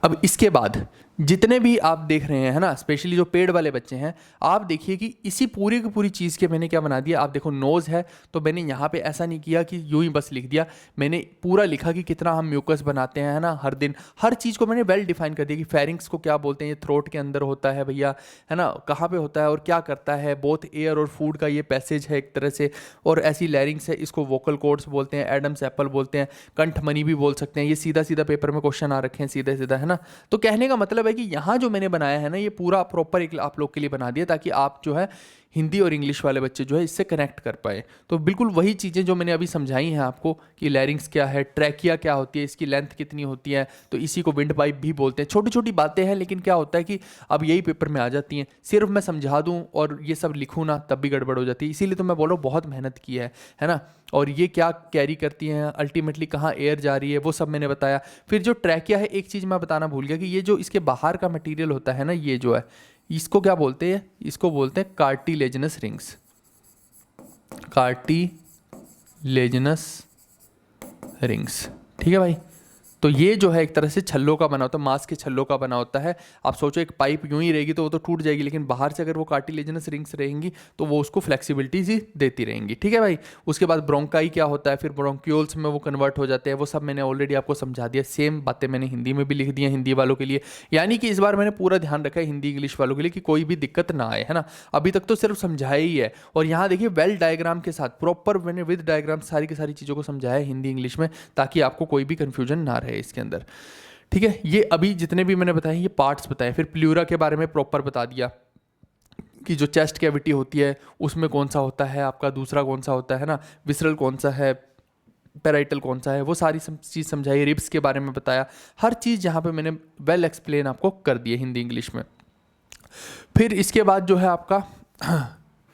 अब इसके बाद जितने भी आप देख रहे हैं, है ना, स्पेशली जो पेड वाले बच्चे हैं, आप देखिए कि इसी पूरी की पूरी चीज़ के मैंने क्या बना दिया। आप देखो नोज़ है, तो मैंने यहाँ पे ऐसा नहीं किया कि यूं ही बस लिख दिया, मैंने पूरा लिखा कि कितना हम म्यूकस बनाते हैं, है ना, हर दिन। हर चीज़ को मैंने वेल डिफाइन कर दिया कि फेरिंग्स को क्या बोलते हैं, ये थ्रोट के अंदर होता है भैया, है ना, कहाँ पे होता है और क्या करता है, बोथ एयर और फूड का ये पैसेज है एक तरह से। और ऐसी लैरिंग्स है, इसको वोकल कॉर्ड्स बोलते हैं, एडम्स एप्पल बोलते हैं, कंठमनी भी बोल सकते हैं। ये सीधा सीधा पेपर में क्वेश्चन आ रखे हैं, सीधा सीधा, है ना। तो कहने का मतलब है कि यहाँ जो मैंने बनाया है ना, ये पूरा प्रॉपर एक आप लोग के लिए बना दिया, ताकि आप जो है हिंदी और इंग्लिश वाले बच्चे जो है इससे कनेक्ट कर पाए। तो बिल्कुल वही चीज़ें जो मैंने अभी समझाई हैं आपको कि लैरिंग्स क्या है, ट्रैकिया क्या होती है, इसकी लेंथ कितनी होती है, तो इसी को विंड पाइप भी बोलते हैं। छोटी छोटी बातें हैं, लेकिन क्या होता है कि अब यही पेपर में आ जाती हैं। सिर्फ मैं समझा दूँ और ये सब लिखूँ ना, तब भी गड़बड़ हो जाती है। इसीलिए तो मैं बोल रहा हूँ बहुत मेहनत की है ना। और ये क्या कैरी करती हैं, अल्टीमेटली कहाँ एयर जा रही है, वो सब मैंने बताया। फिर जो ट्रैकिया है, एक चीज़ मैं बताना भूल गया कि ये जो इसके बाहर का मटेरियल होता है ना, ये जो है इसको क्या बोलते हैं, इसको बोलते हैं कार्टिलेजिनस रिंग्स। कार्टिलेजिनस रिंग्स, ठीक है भाई। तो ये जो है एक तरह से छल्लों का बना होता है, मांस के छल्लों का बना होता है। आप सोचो एक पाइप यूं ही रहेगी तो वो तो टूट जाएगी, लेकिन बाहर से अगर वो कार्टिलेजिनस रिंग्स रहेंगी तो वो उसको फ्लेक्सिबिलिटी सी देती रहेंगी, ठीक है भाई। उसके बाद ब्रोंकाई क्या होता है, फिर ब्रोंक्यूल्स में वो कन्वर्ट हो जाते हैं, वो सब मैंने ऑलरेडी आपको समझा दिया। सेम बातें मैंने हिंदी में भी लिख दी हैं हिंदी वालों के लिए, यानी कि इस बार मैंने पूरा ध्यान रखा है हिंदी इंग्लिश वालों के लिए कि कोई भी दिक्कत ना आए, है ना। अभी तक तो सिर्फ समझाया ही है, और यहाँ देखिए वेल डायग्राम के साथ प्रॉपर मैंने विद डायग्राम सारी की सारी चीज़ों को समझाया है हिंदी इंग्लिश में, ताकि आपको कोई भी कन्फ्यूजन ना रहे इसके अंदर, ठीक है। ये अभी जितने भी मैंने बताए ये पार्ट्स बताए। फिर प्लूरा के बारे में प्रॉपर बता दिया कि जो चेस्ट कैविटी होती है उसमें कौन सा होता है आपका, दूसरा कौन सा होता है ना, विसरल कौन सा है, पेराइटल कौन सा है, वो सारी चीज़ समझाई। रिब्स के बारे में बताया, हर चीज़ यहाँ पे मैंने वेल एक्सप्लेन आपको कर दी है हिंदी इंग्लिश में। फिर इसके बाद जो है आपका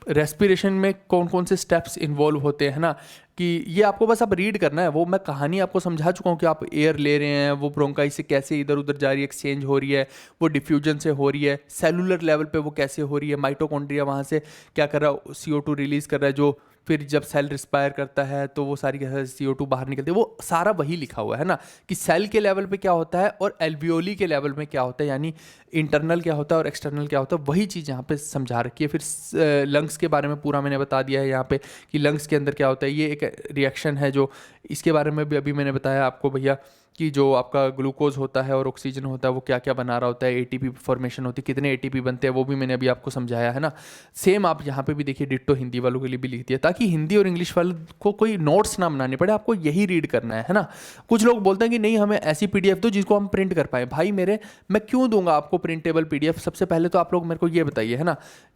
रेस्पिरेशन में कौन कौन से स्टेप्स इन्वॉल्व होते हैं ना, कि ये आपको बस अब रीड करना है। वो मैं कहानी आपको समझा चुका हूँ कि आप एयर ले रहे हैं, वो ब्रोंकाई से कैसे इधर उधर जा रही है, एक्सचेंज हो रही है, वो डिफ्यूजन से हो रही है, सेलुलर लेवल पे वो कैसे हो रही है, माइटोकॉन्ड्रिया वहाँ से क्या कर रहा है, CO2 रिलीज कर रहा है, जो फिर जब सेल रिस्पायर करता है तो वो सारी CO2 बाहर निकलती है, वो सारा वही लिखा हुआ है ना, कि सेल के लेवल पे क्या होता है और एल्वियोली के लेवल में क्या होता है, यानी इंटरनल क्या होता है और एक्सटर्नल क्या होता है, वही चीज़ यहाँ पे समझा रखी है। फिर लंग्स के बारे में पूरा मैंने बता दिया है यहाँ पे कि लंग्स के अंदर क्या होता है, ये एक रिएक्शन है जो, इसके बारे में भी अभी मैंने बताया आपको भैया कि जो आपका ग्लूकोज होता है और ऑक्सीजन होता है वो क्या क्या बना रहा होता है, ATP फॉर्मेशन होती है, कितने ATP बनते हैं, वो भी मैंने अभी आपको समझाया है ना। सेम आप यहाँ पे भी देखिए डिट्टो हिंदी वालों के लिए भी लिख दिया, ताकि हिंदी और इंग्लिश वालों को कोई नोट्स ना बनाने पड़े, आपको यही रीड करना है ना। कुछ लोग बोलते हैं कि नहीं हमें ऐसी PDF दो जिसको हम प्रिंट कर पाए। भाई मेरे, मैं क्यों दूंगा आपको प्रिंटेबल PDF? सबसे पहले तो आप लोग मेरे को ये बताइए, है ना।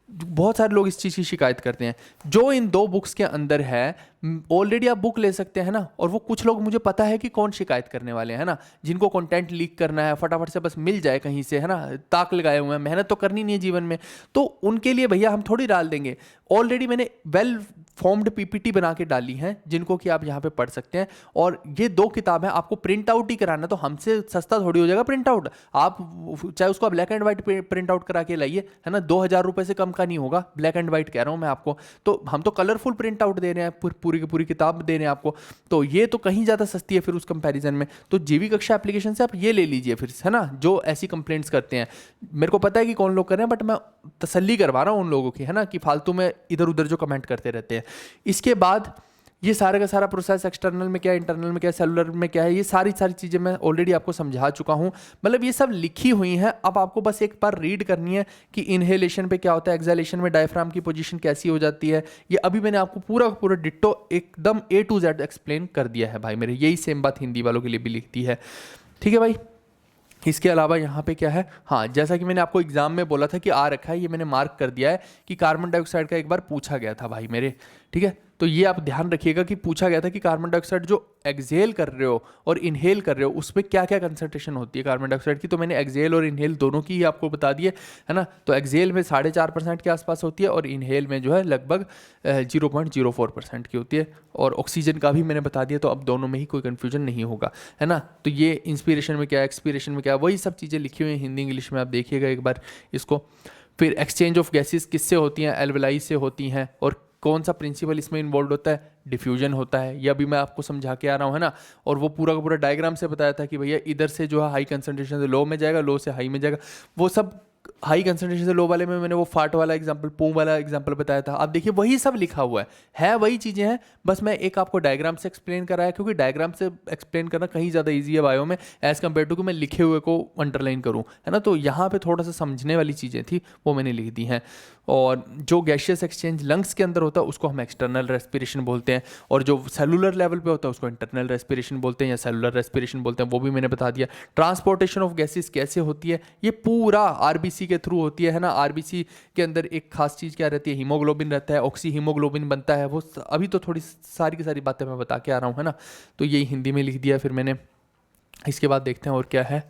बहुत सारे लोग इस चीज़ की शिकायत करते हैं, जो इन 2 बुक्स के अंदर है ऑलरेडी आप बुक ले सकते हैं ना। और वो कुछ लोग मुझे पता है कि कौन शिकायत करने वाले हैं ना, जिनको कंटेंट लीक करना है फटाफट से बस मिल जाए कहीं से, है ना, ताक लगाए हुए हैं, मेहनत तो करनी नहीं है जीवन में, तो उनके लिए भैया हम थोड़ी डाल देंगे। ऑलरेडी मैंने वेल फॉर्म्ड PPT बना के डाली हैं जिनको कि आप यहाँ पे पढ़ सकते हैं। और ये 2 किताबें आपको प्रिंट आउट ही कराना, तो हमसे सस्ता थोड़ी हो जाएगा प्रिंट आउट। आप चाहे उसको black and white print out करा के लाइए, है ना, 2000 रुपये से कम का नहीं होगा, ब्लैक एंड व्हाइट कह रहा हूँ मैं आपको। तो हम तो कलरफुल प्रिंट आउट दे रहे हैं, पूरी की पूरी किताब दे रहे हैं आपको, तो ये तो कहीं ज़्यादा सस्ती है फिर उस कंपैरिजन में। तो जीवी कक्षा एप्लीकेशन से आप ये ले लीजिए फिर, है ना, जो ऐसी कंप्लेंट्स करते हैं। मेरे को पता है कि कौन लोग कर रहे हैं, बट मैं तसल्ली करवा रहा हूँ उन लोगों की, है ना, कि फालतू में इधर उधर जो कमेंट करते रहते हैं। इसके बाद ये सारा का सारा प्रोसेस, एक्सटर्नल में क्या है, इंटरनल में क्या है, सेलुलर में क्या है, ये सारी चीज़ें मैं ऑलरेडी आपको समझा चुका हूँ। मतलब ये सब लिखी हुई हैं, अब आपको बस एक बार रीड करनी है कि इनहेलेशन पे क्या होता है, एक्सहेलेशन में डायफ्राम की पोजीशन कैसी हो जाती है। ये अभी मैंने आपको पूरा डिट्टो एकदम A to Z एक्सप्लेन कर दिया है भाई मेरे। यही सेम बात हिंदी वालों के लिए भी लिखती है, ठीक है भाई। इसके अलावा यहाँ पे क्या है, हाँ, जैसा कि मैंने आपको एग्जाम में बोला था कि आ रखा है, ये मैंने मार्क कर दिया है कि कार्बन डाइऑक्साइड का एक बार पूछा गया था भाई मेरे, ठीक है। तो ये आप ध्यान रखिएगा कि पूछा गया था कि कार्बन डाइऑक्साइड जो एक्सहेल कर रहे हो और इनहेल कर रहे हो उसमें क्या क्या कंसंट्रेशन होती है कार्बन डाइऑक्साइड की। तो मैंने एक्सहेल और इनहेल दोनों की ही आपको बता दिए, है ना। तो एक्सहेल में 4.5% के आसपास होती है और इनहेल में जो है लगभग 0.04% की होती है। और ऑक्सीजन का भी मैंने बता दिया, तो अब दोनों में ही कोई कन्फ्यूजन नहीं होगा, है ना। तो ये इंस्पिरेशन में क्या है, एक्सपीरेशन में क्या है, वही सब चीज़ें लिखी हुई हैं हिंदी इंग्लिश में, आप देखिएगा एक बार इसको। फिर एक्सचेंज ऑफ गैसेस किससे होती हैं, एल्वेलाई से होती हैं। और कौन सा प्रिंसिपल इसमें इन्वॉल्व होता है, डिफ्यूजन होता है। ये अभी मैं आपको समझा के आ रहा हूँ, है ना। और वो पूरा का पूरा डायग्राम से बताया था कि भैया इधर से जो है हाई कंसंट्रेशन से लो में जाएगा, लो से हाई में जाएगा। वो सब हाई कंसंट्रेशन से लो वाले में मैंने वो फाट वाला एग्जांपल, पूम वाला एग्जांपल बताया था। आप देखिए वही सब लिखा हुआ है वही चीज़ें हैं, बस मैं एक आपको डायग्राम से एक्सप्लेन कराया, क्योंकि डायग्राम से एक्सप्लेन करना कहीं ज़्यादा ईजी है बायो में एज़ कम्पेयर टू कि मैं लिखे हुए को अंडरलाइन करूँ, है ना। तो यहाँ पे थोड़ा सा समझने वाली चीज़ें थी वो मैंने लिख दी हैं। और जो गैशियस एक्सचेंज लंग्स के अंदर होता है उसको हम एक्सटर्नल रेस्पिरेशन बोलते हैं, और जो सेलुलर लेवल पे होता है उसको इंटरनल रेस्पिरेशन बोलते हैं या सेलुलर रेस्पिरेशन बोलते हैं, वो भी मैंने बता दिया। ट्रांसपोर्टेशन ऑफ गैसेस कैसे होती है, ये पूरा RBC आरबीसी के थ्रू होती है ना। आरबीसी के अंदर एक खास चीज़ क्या रहती है, हीमोग्लोबिन रहता है, ऑक्सी हीमोग्लोबिन बनता है। वो अभी तो थोड़ी सारी की सारी बातें मैं बता के आ रहा हूँ, है ना। तो यही हिंदी में लिख दिया फिर मैंने। इसके बाद देखते हैं और क्या है।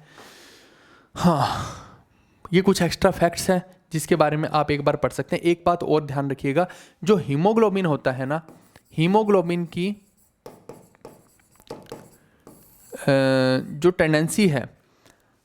हाँ, ये कुछ एक्स्ट्रा फैक्ट्स हैं जिसके बारे में आप एक बार पढ़ सकते हैं। एक बात और ध्यान रखिएगा, जो हीमोग्लोबिन होता है ना, हीमोग्लोबिन की जो टेंडेंसी है,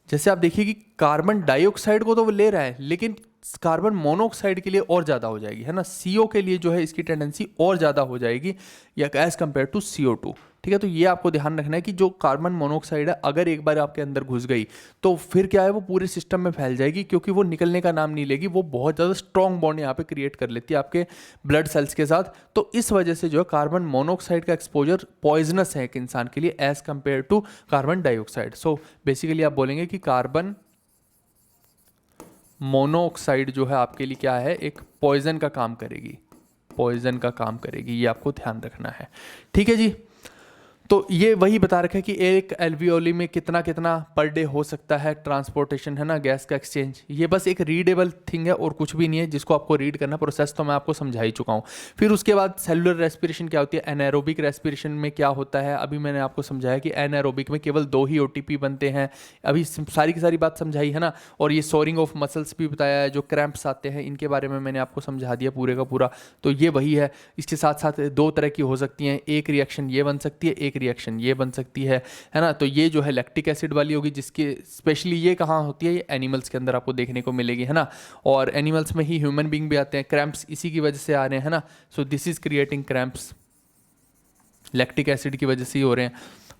जैसे आप देखिए कि कार्बन डाइऑक्साइड को तो वो ले रहा है, लेकिन कार्बन मोनोऑक्साइड के लिए और ज़्यादा हो जाएगी, है ना। CO के लिए जो है इसकी टेंडेंसी और ज़्यादा हो जाएगी या एज़ कम्पेयर टू CO2। ठीक है, तो ये आपको ध्यान रखना है कि जो कार्बन मोनोऑक्साइड है अगर एक बार आपके अंदर घुस गई तो फिर क्या है, वो पूरे सिस्टम में फैल जाएगी, क्योंकि वो निकलने का नाम नहीं लेगी। वो बहुत ज़्यादा स्ट्रॉन्ग बॉन्ड यहाँ पे क्रिएट कर लेती है आपके ब्लड सेल्स के साथ। तो इस वजह से जो है कार्बन मोनोऑक्साइड का एक्सपोजर पॉइजनस है एक इंसान के लिए as compare to carbon dioxide. So basically आप बोलेंगे कि कार्बन मोनोऑक्साइड जो है आपके लिए क्या है, एक पॉइजन का काम करेगी, पॉइजन का काम करेगी। ये आपको ध्यान रखना है, ठीक है जी। तो ये वही बता रखा है कि एक एल्वियोली में कितना कितना पर डे हो सकता है ट्रांसपोर्टेशन, है ना, गैस का एक्सचेंज। ये बस एक रीडेबल थिंग है और कुछ भी नहीं है जिसको आपको रीड करना। प्रोसेस तो मैं आपको समझा ही चुका हूँ। फिर उसके बाद सेलुलर रेस्पिरेशन क्या होती है, एनाएरोबिक रेस्पिरेशन में क्या होता है, अभी मैंने आपको समझाया कि एनाएरोबिक में केवल 2 ही OTP बनते हैं। अभी सारी की सारी बात समझाई है ना। और ये सोरिंग ऑफ मसल्स भी बताया है, जो क्रैम्प्स आते हैं इनके बारे में मैंने आपको समझा दिया पूरे का पूरा। तो ये वही है। इसके साथ साथ 2 तरह की हो सकती हैं, एक रिएक्शन ये बन सकती है, एक रिएक्शन ये बन सकती है ना। तो ये जो है लैक्टिक एसिड वाली होगी, जिसके स्पेशली ये कहाँ होती है, ये एनिमल्स के अंदर आपको देखने को मिलेगी, है ना। और एनिमल्स में ही ह्यूमन बीइंग भी आते हैं। क्रैम्प्स इसी की वजह से आ रहे हैं, है ना। So this is creating cramps, lactic acid की वजह से ही हो रहे हैं।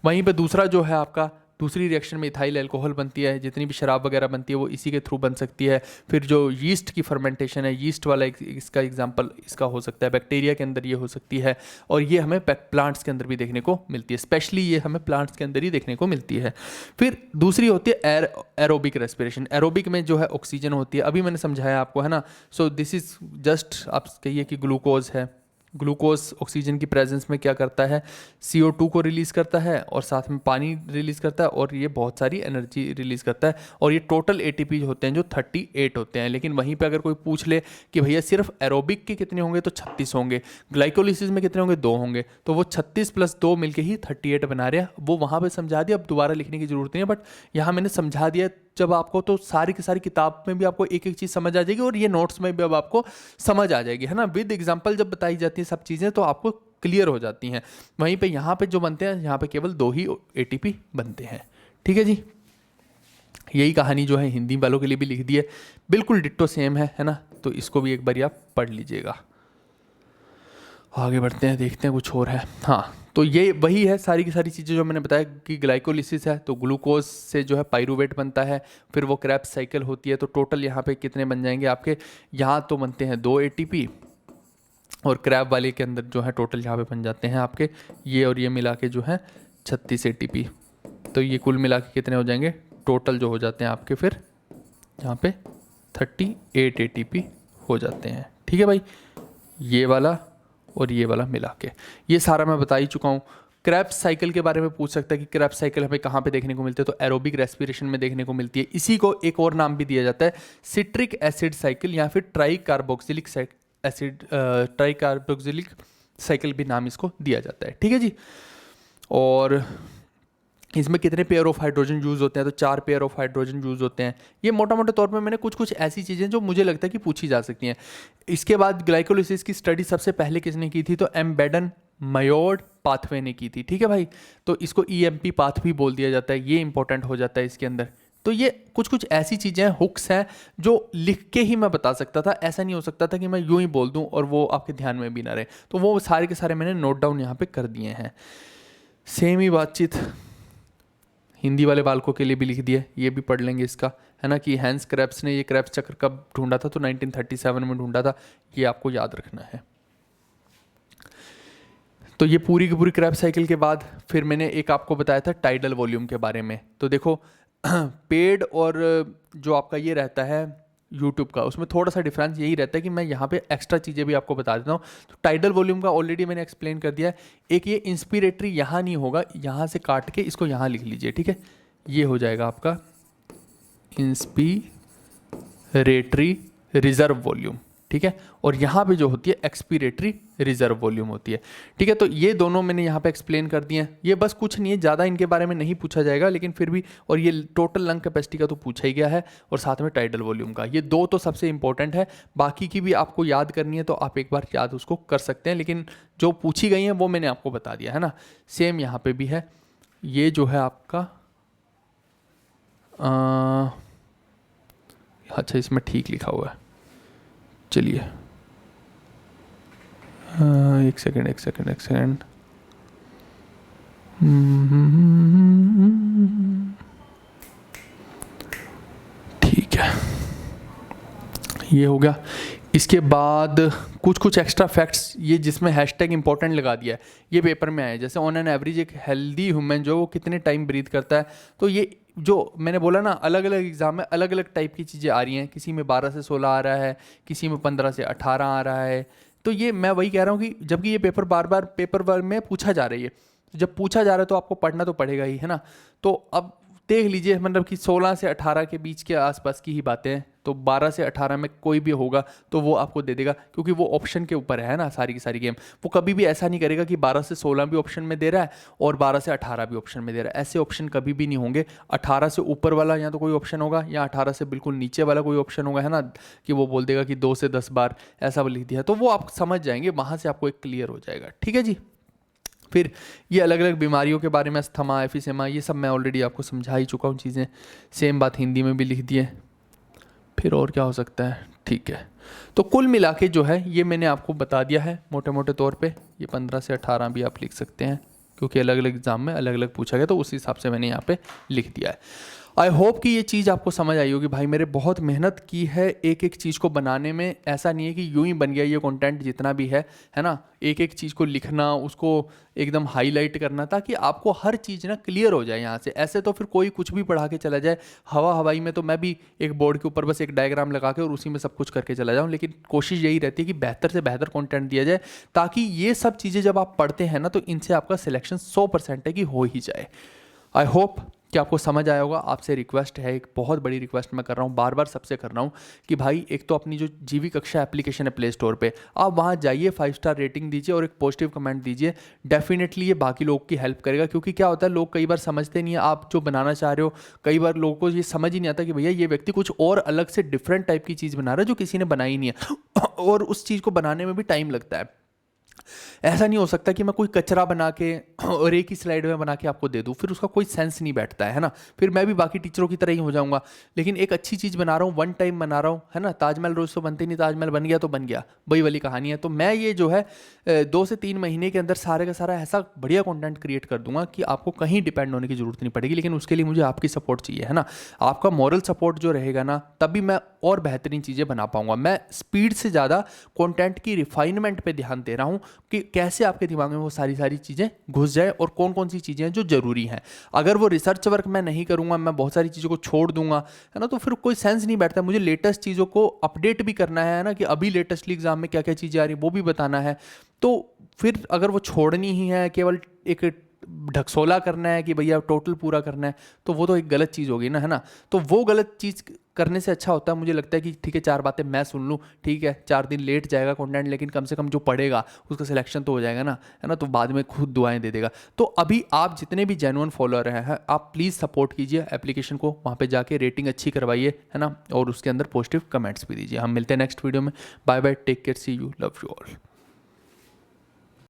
वहीं पे दूसरा जो है आपका, दूसरी रिएक्शन में इथाइल अल्कोहल बनती है। जितनी भी शराब वगैरह बनती है वो इसी के थ्रू बन सकती है। फिर जो यीस्ट की फर्मेंटेशन है, यीस्ट वाला इसका एग्जांपल इसका हो सकता है, बैक्टीरिया के अंदर ये हो सकती है। और ये हमें प्लांट्स के अंदर भी देखने को मिलती है, स्पेशली ये हमें प्लांट्स के अंदर ही देखने को मिलती है। फिर दूसरी होती है एरोबिक रेस्पिरेशन। एरोबिक में जो है ऑक्सीजन होती है, अभी मैंने समझाया आपको, है ना। सो दिस इज जस्ट आप कहिए कि ग्लूकोज है। ग्लूकोज ऑक्सीजन की प्रेजेंस में क्या करता है, CO2 को रिलीज़ करता है और साथ में पानी रिलीज़ करता है, और ये बहुत सारी एनर्जी रिलीज़ करता है। और ये टोटल ATP होते हैं जो 38 होते हैं। लेकिन वहीं पे अगर कोई पूछ ले कि भैया सिर्फ एरोबिक के कितने होंगे, तो 36 होंगे। ग्लाइकोलिसिस में कितने होंगे, 2 होंगे। तो वो 36 + 2 मिलके ही 38 बना रहे हैं। वो वहाँ पर समझा दिया, अब दोबारा लिखने की जरूरत नहीं है, बट यहाँ मैंने समझा दिया जब आपको, तो सारी की सारी किताब में भी आपको एक एक चीज़ समझ आ जाएगी और ये नोट्स में भी अब आपको समझ आ जाएगी, है ना। विद एग्जांपल जब बताई जाती है सब चीज़ें तो आपको क्लियर हो जाती हैं। वहीं पे यहाँ पे जो बनते हैं, यहाँ पे केवल 2 ही ATP बनते हैं, ठीक है जी। यही कहानी जो है हिंदी वालों के लिए भी लिख दी है, बिल्कुल डिट्टो सेम है ना। तो इसको भी एक बार आप पढ़ लीजिएगा। आगे बढ़ते हैं, देखते हैं कुछ और है। हाँ, तो ये वही है सारी की सारी चीज़ें जो मैंने बताया कि ग्लाइकोलिसिस है तो ग्लूकोज से जो है पाइरूवेट बनता है। फिर वो क्रेब्स साइकिल होती है। तो टोटल यहाँ पे कितने बन जाएंगे आपके, यहाँ तो बनते हैं 2 ATP, और क्रैब वाले के अंदर जो है टोटल यहाँ पे बन जाते हैं आपके ये और ये मिला के जो है 36 ATP। तो ये कुल मिला के कितने हो जाएंगे, टोटल जो हो जाते हैं आपके फिर यहाँ पे 38 ATP हो जाते हैं, ठीक है भाई। ये वाला और ये वाला मिला के ये सारा मैं बता ही चुका हूँ। क्रेब्स साइकिल के बारे में पूछ सकता है कि क्रेब्स साइकिल हमें कहाँ पे देखने को मिलती है, तो एरोबिक रेस्पिरेशन में देखने को मिलती है। इसी को एक और नाम भी दिया जाता है, सिट्रिक एसिड साइकिल या फिर ट्राइकार्बोक्सिलिक एसिड, ट्राइकार्बोक्सिलिक साइकिल भी नाम इसको दिया जाता है, ठीक है जी। और इसमें कितने पेयर ऑफ हाइड्रोजन यूज़ होते हैं, तो 4 पेयर ऑफ हाइड्रोजन यूज़ होते हैं। ये मोटा मोटे तौर पे मैंने कुछ ऐसी चीज़ें जो मुझे लगता है कि पूछी जा सकती हैं। इसके बाद ग्लाइकोलिसिस की स्टडी सबसे पहले किसने की थी, तो एम्बेडन मायोर्ड पाथवे ने की थी, ठीक है भाई। तो इसको EMP पाथ भी बोल दिया जाता है, ये इंपॉर्टेंट हो जाता है इसके अंदर। तो ये कुछ ऐसी चीज़ें हुक्स हैं जो लिख के ही मैं बता सकता था, ऐसा नहीं हो सकता था कि मैं यूं ही बोल दूं और वो आपके ध्यान में भी ना रहे। तो वो सारे के सारे मैंने नोट डाउन यहाँ पे कर दिए हैं। सेम ही बातचीत हिंदी वाले बालकों के लिए भी लिख दिए, ये भी पढ़ लेंगे इसका, है ना, कि हैंस क्रेब्स ने ये क्रेब्स चक्र कब ढूंढा था, तो 1937 में ढूंढा था। ये आपको याद रखना है। तो ये पूरी की पूरी क्रेब साइकिल के बाद फिर मैंने एक आपको बताया था टाइडल वॉल्यूम के बारे में। तो देखो पेड और जो आपका ये रहता है यूट्यूब का, उसमें थोड़ा सा डिफरेंस यही रहता है कि मैं यहाँ पे एक्स्ट्रा चीज़ें भी आपको बता देता हूँ। तो टाइडल वॉल्यूम का ऑलरेडी मैंने एक्सप्लेन कर दिया है। एक ये इंस्पिरेटरी यहाँ नहीं होगा, यहाँ से काट के इसको यहाँ लिख लीजिए, ठीक है। ये हो जाएगा आपका इंस्पिरेटरी एक्सपीरेटरी रिजर्व वॉल्यूम, ठीक है, और यहाँ पे जो होती है एक्सपीरेटरी रिजर्व वॉल्यूम होती है, ठीक है। तो ये दोनों मैंने यहाँ पे एक्सप्लेन कर दिए हैं। ये बस कुछ नहीं है, ज़्यादा इनके बारे में नहीं पूछा जाएगा, लेकिन फिर भी, और ये टोटल लंग कैपेसिटी का तो पूछा ही गया है, और साथ में टाइडल वॉल्यूम का, ये दो तो सबसे इंपॉर्टेंट है। बाकी की भी आपको याद करनी है तो आप एक बार याद उसको कर सकते हैं, लेकिन जो पूछी गई हैं वो मैंने आपको बता दिया है ना। सेम यहाँ पर भी है, ये जो है आपका अच्छा इसमें ठीक लिखा हुआ है, चलिए एक सेकेंड। ठीक है, ये हो गया। इसके बाद कुछ एक्स्ट्रा फैक्ट्स, ये जिसमें हैशटैग इंपॉर्टेंट लगा दिया है, ये पेपर में आए। जैसे ऑन एन एवरेज एक हेल्दी ह्यूमन जो वो कितने टाइम ब्रीथ करता है, तो ये जो मैंने बोला ना, अलग अलग एग्जाम में अलग अलग टाइप की चीज़ें आ रही हैं। किसी में 12 से 16 आ रहा है, किसी में 15 से 18 आ रहा है। तो ये मैं वही कह रहा हूँ कि जबकि ये पेपर बार बार पेपर वर्क में पूछा जा रही है, तो जब पूछा जा रहा है तो आपको पढ़ना तो पड़ेगा ही, है ना। तो अब देख लीजिए, मतलब कि 16 से 18 के बीच के आसपास की ही बातें हैं, तो 12 से 18 में कोई भी होगा तो वो आपको दे देगा, क्योंकि वो ऑप्शन के ऊपर है ना सारी की सारी गेम। वो कभी भी ऐसा नहीं करेगा कि 12 से 16 भी ऑप्शन में दे रहा है और 12 से 18 भी ऑप्शन में दे रहा है। ऐसे ऑप्शन कभी भी नहीं होंगे। 18 से ऊपर वाला या तो कोई ऑप्शन होगा, या 18 से बिल्कुल नीचे वाला कोई ऑप्शन होगा, है ना, कि वो बोल देगा कि 2 से 10 बार ऐसा लिख दिया, तो वो आप समझ जाएंगे, वहाँ से आपको एक क्लियर हो जाएगा, ठीक है जी। फिर ये अलग अलग बीमारियों के बारे में, अस्थमा, एफिसेमा, ये सब मैं ऑलरेडी आपको समझा ही चुका हूँ चीज़ें। सेम बात हिंदी में भी लिख दी है। फिर और क्या हो सकता है, ठीक है। तो कुल मिला के जो है ये मैंने आपको बता दिया है मोटे मोटे तौर पे। ये 15 से 18 भी आप लिख सकते हैं, क्योंकि अलग अलग एग्जाम में अलग अलग पूछा गया, तो उस हिसाब से मैंने यहाँ पे लिख दिया है। आई होप कि ये चीज़ आपको समझ आई होगी। भाई मेरे बहुत मेहनत की है एक एक चीज़ को बनाने में। ऐसा नहीं है कि यूं ही बन गया ये कंटेंट जितना भी है ना। एक एक चीज़ को लिखना, उसको एकदम हाईलाइट करना, ताकि आपको हर चीज़ ना क्लियर हो जाए यहाँ से। ऐसे तो फिर कोई कुछ भी पढ़ा के चला जाए हवा हवाई में, तो मैं भी एक बोर्ड के ऊपर बस एक डायग्राम लगा के और उसी में सब कुछ करके चला जाऊँ। लेकिन कोशिश यही रहती है कि बेहतर से बेहतर कंटेंट दिया जाए, ताकि ये सब चीज़ें जब आप पढ़ते हैं ना, तो इनसे आपका सिलेक्शन 100% है कि हो ही जाए। आई होप कि आपको समझ आया होगा। आपसे रिक्वेस्ट है, एक बहुत बड़ी रिक्वेस्ट मैं कर रहा हूँ, बार बार सबसे कर रहा हूँ, कि भाई एक तो अपनी जो जीवी कक्षा एप्लीकेशन है प्ले स्टोर पे, आप वहाँ जाइए, 5 स्टार रेटिंग दीजिए और एक पॉजिटिव कमेंट दीजिए। डेफिनेटली ये बाकी लोगों की हेल्प करेगा, क्योंकि क्या होता है, लोग कई बार समझते नहीं है आप जो बनाना चाह रहे हो। कई बार लोगों को ये समझ ही नहीं आता कि भैया ये व्यक्ति कुछ और अलग से डिफरेंट टाइप की चीज़ बना रहा है जो किसी ने बनाई नहीं है और उस चीज़ को बनाने में भी टाइम लगता है। ऐसा नहीं हो सकता कि मैं कोई कचरा बना के और एक ही स्लाइड में बना के आपको दे दूं, फिर उसका कोई सेंस नहीं बैठता है ना। फिर मैं भी बाकी टीचरों की तरह ही हो जाऊंगा। लेकिन एक अच्छी चीज़ बना रहा हूँ, वन टाइम बना रहा हूँ, है ना। ताजमहल रोज़ तो बनते नहीं, ताजमहल बन गया तो बन गया, वही वाली कहानी है। तो मैं ये जो है 2 से 3 महीने के अंदर सारे का सारा ऐसा बढ़िया कंटेंट क्रिएट कर दूंगा कि आपको कहीं डिपेंड होने की जरूरत नहीं पड़ेगी। लेकिन उसके लिए मुझे आपकी सपोर्ट चाहिए, है ना। आपका मॉरल सपोर्ट जो रहेगा ना, तभी मैं और बेहतरीन चीज़ें बना पाऊंगा। मैं स्पीड से ज़्यादा कंटेंट की रिफाइनमेंट पे ध्यान दे रहा हूँ कि कैसे आपके दिमाग में वो सारी चीज़ें घुस जाए और कौन कौन सी चीज़ें हैं जो ज़रूरी हैं। अगर वो रिसर्च वर्क मैं नहीं करूँगा, मैं बहुत सारी चीज़ों को छोड़ दूंगा, है ना, तो फिर कोई सेंस नहीं बैठता। मुझे लेटेस्ट चीज़ों को अपडेट भी करना है ना, कि अभी लेटेस्टली एग्जाम में क्या क्या चीज़ें आ रही वो भी बताना है। तो फिर अगर वो छोड़नी ही है, केवल एक ढकसोला करना है कि भैया टोटल पूरा करना है, तो वो तो एक गलत चीज़ होगी ना, है ना। तो वो गलत चीज़ करने से अच्छा होता है, मुझे लगता है कि ठीक है 4 बातें मैं सुन लूँ, ठीक है 4 दिन लेट जाएगा कंटेंट, लेकिन कम से कम जो पढ़ेगा उसका सिलेक्शन तो हो जाएगा ना, है ना। तो बाद में खुद दुआएं दे देगा। तो अभी आप जितने भी जेन्युइन फॉलोअर हैं, आप प्लीज़ सपोर्ट कीजिए एप्लीकेशन को, वहाँ पर जाके रेटिंग अच्छी करवाइए, है ना, और उसके अंदर पॉजिटिव कमेंट्स भी दीजिए। हम मिलते हैं नेक्स्ट वीडियो में। Bye bye, take care, see you, love you all.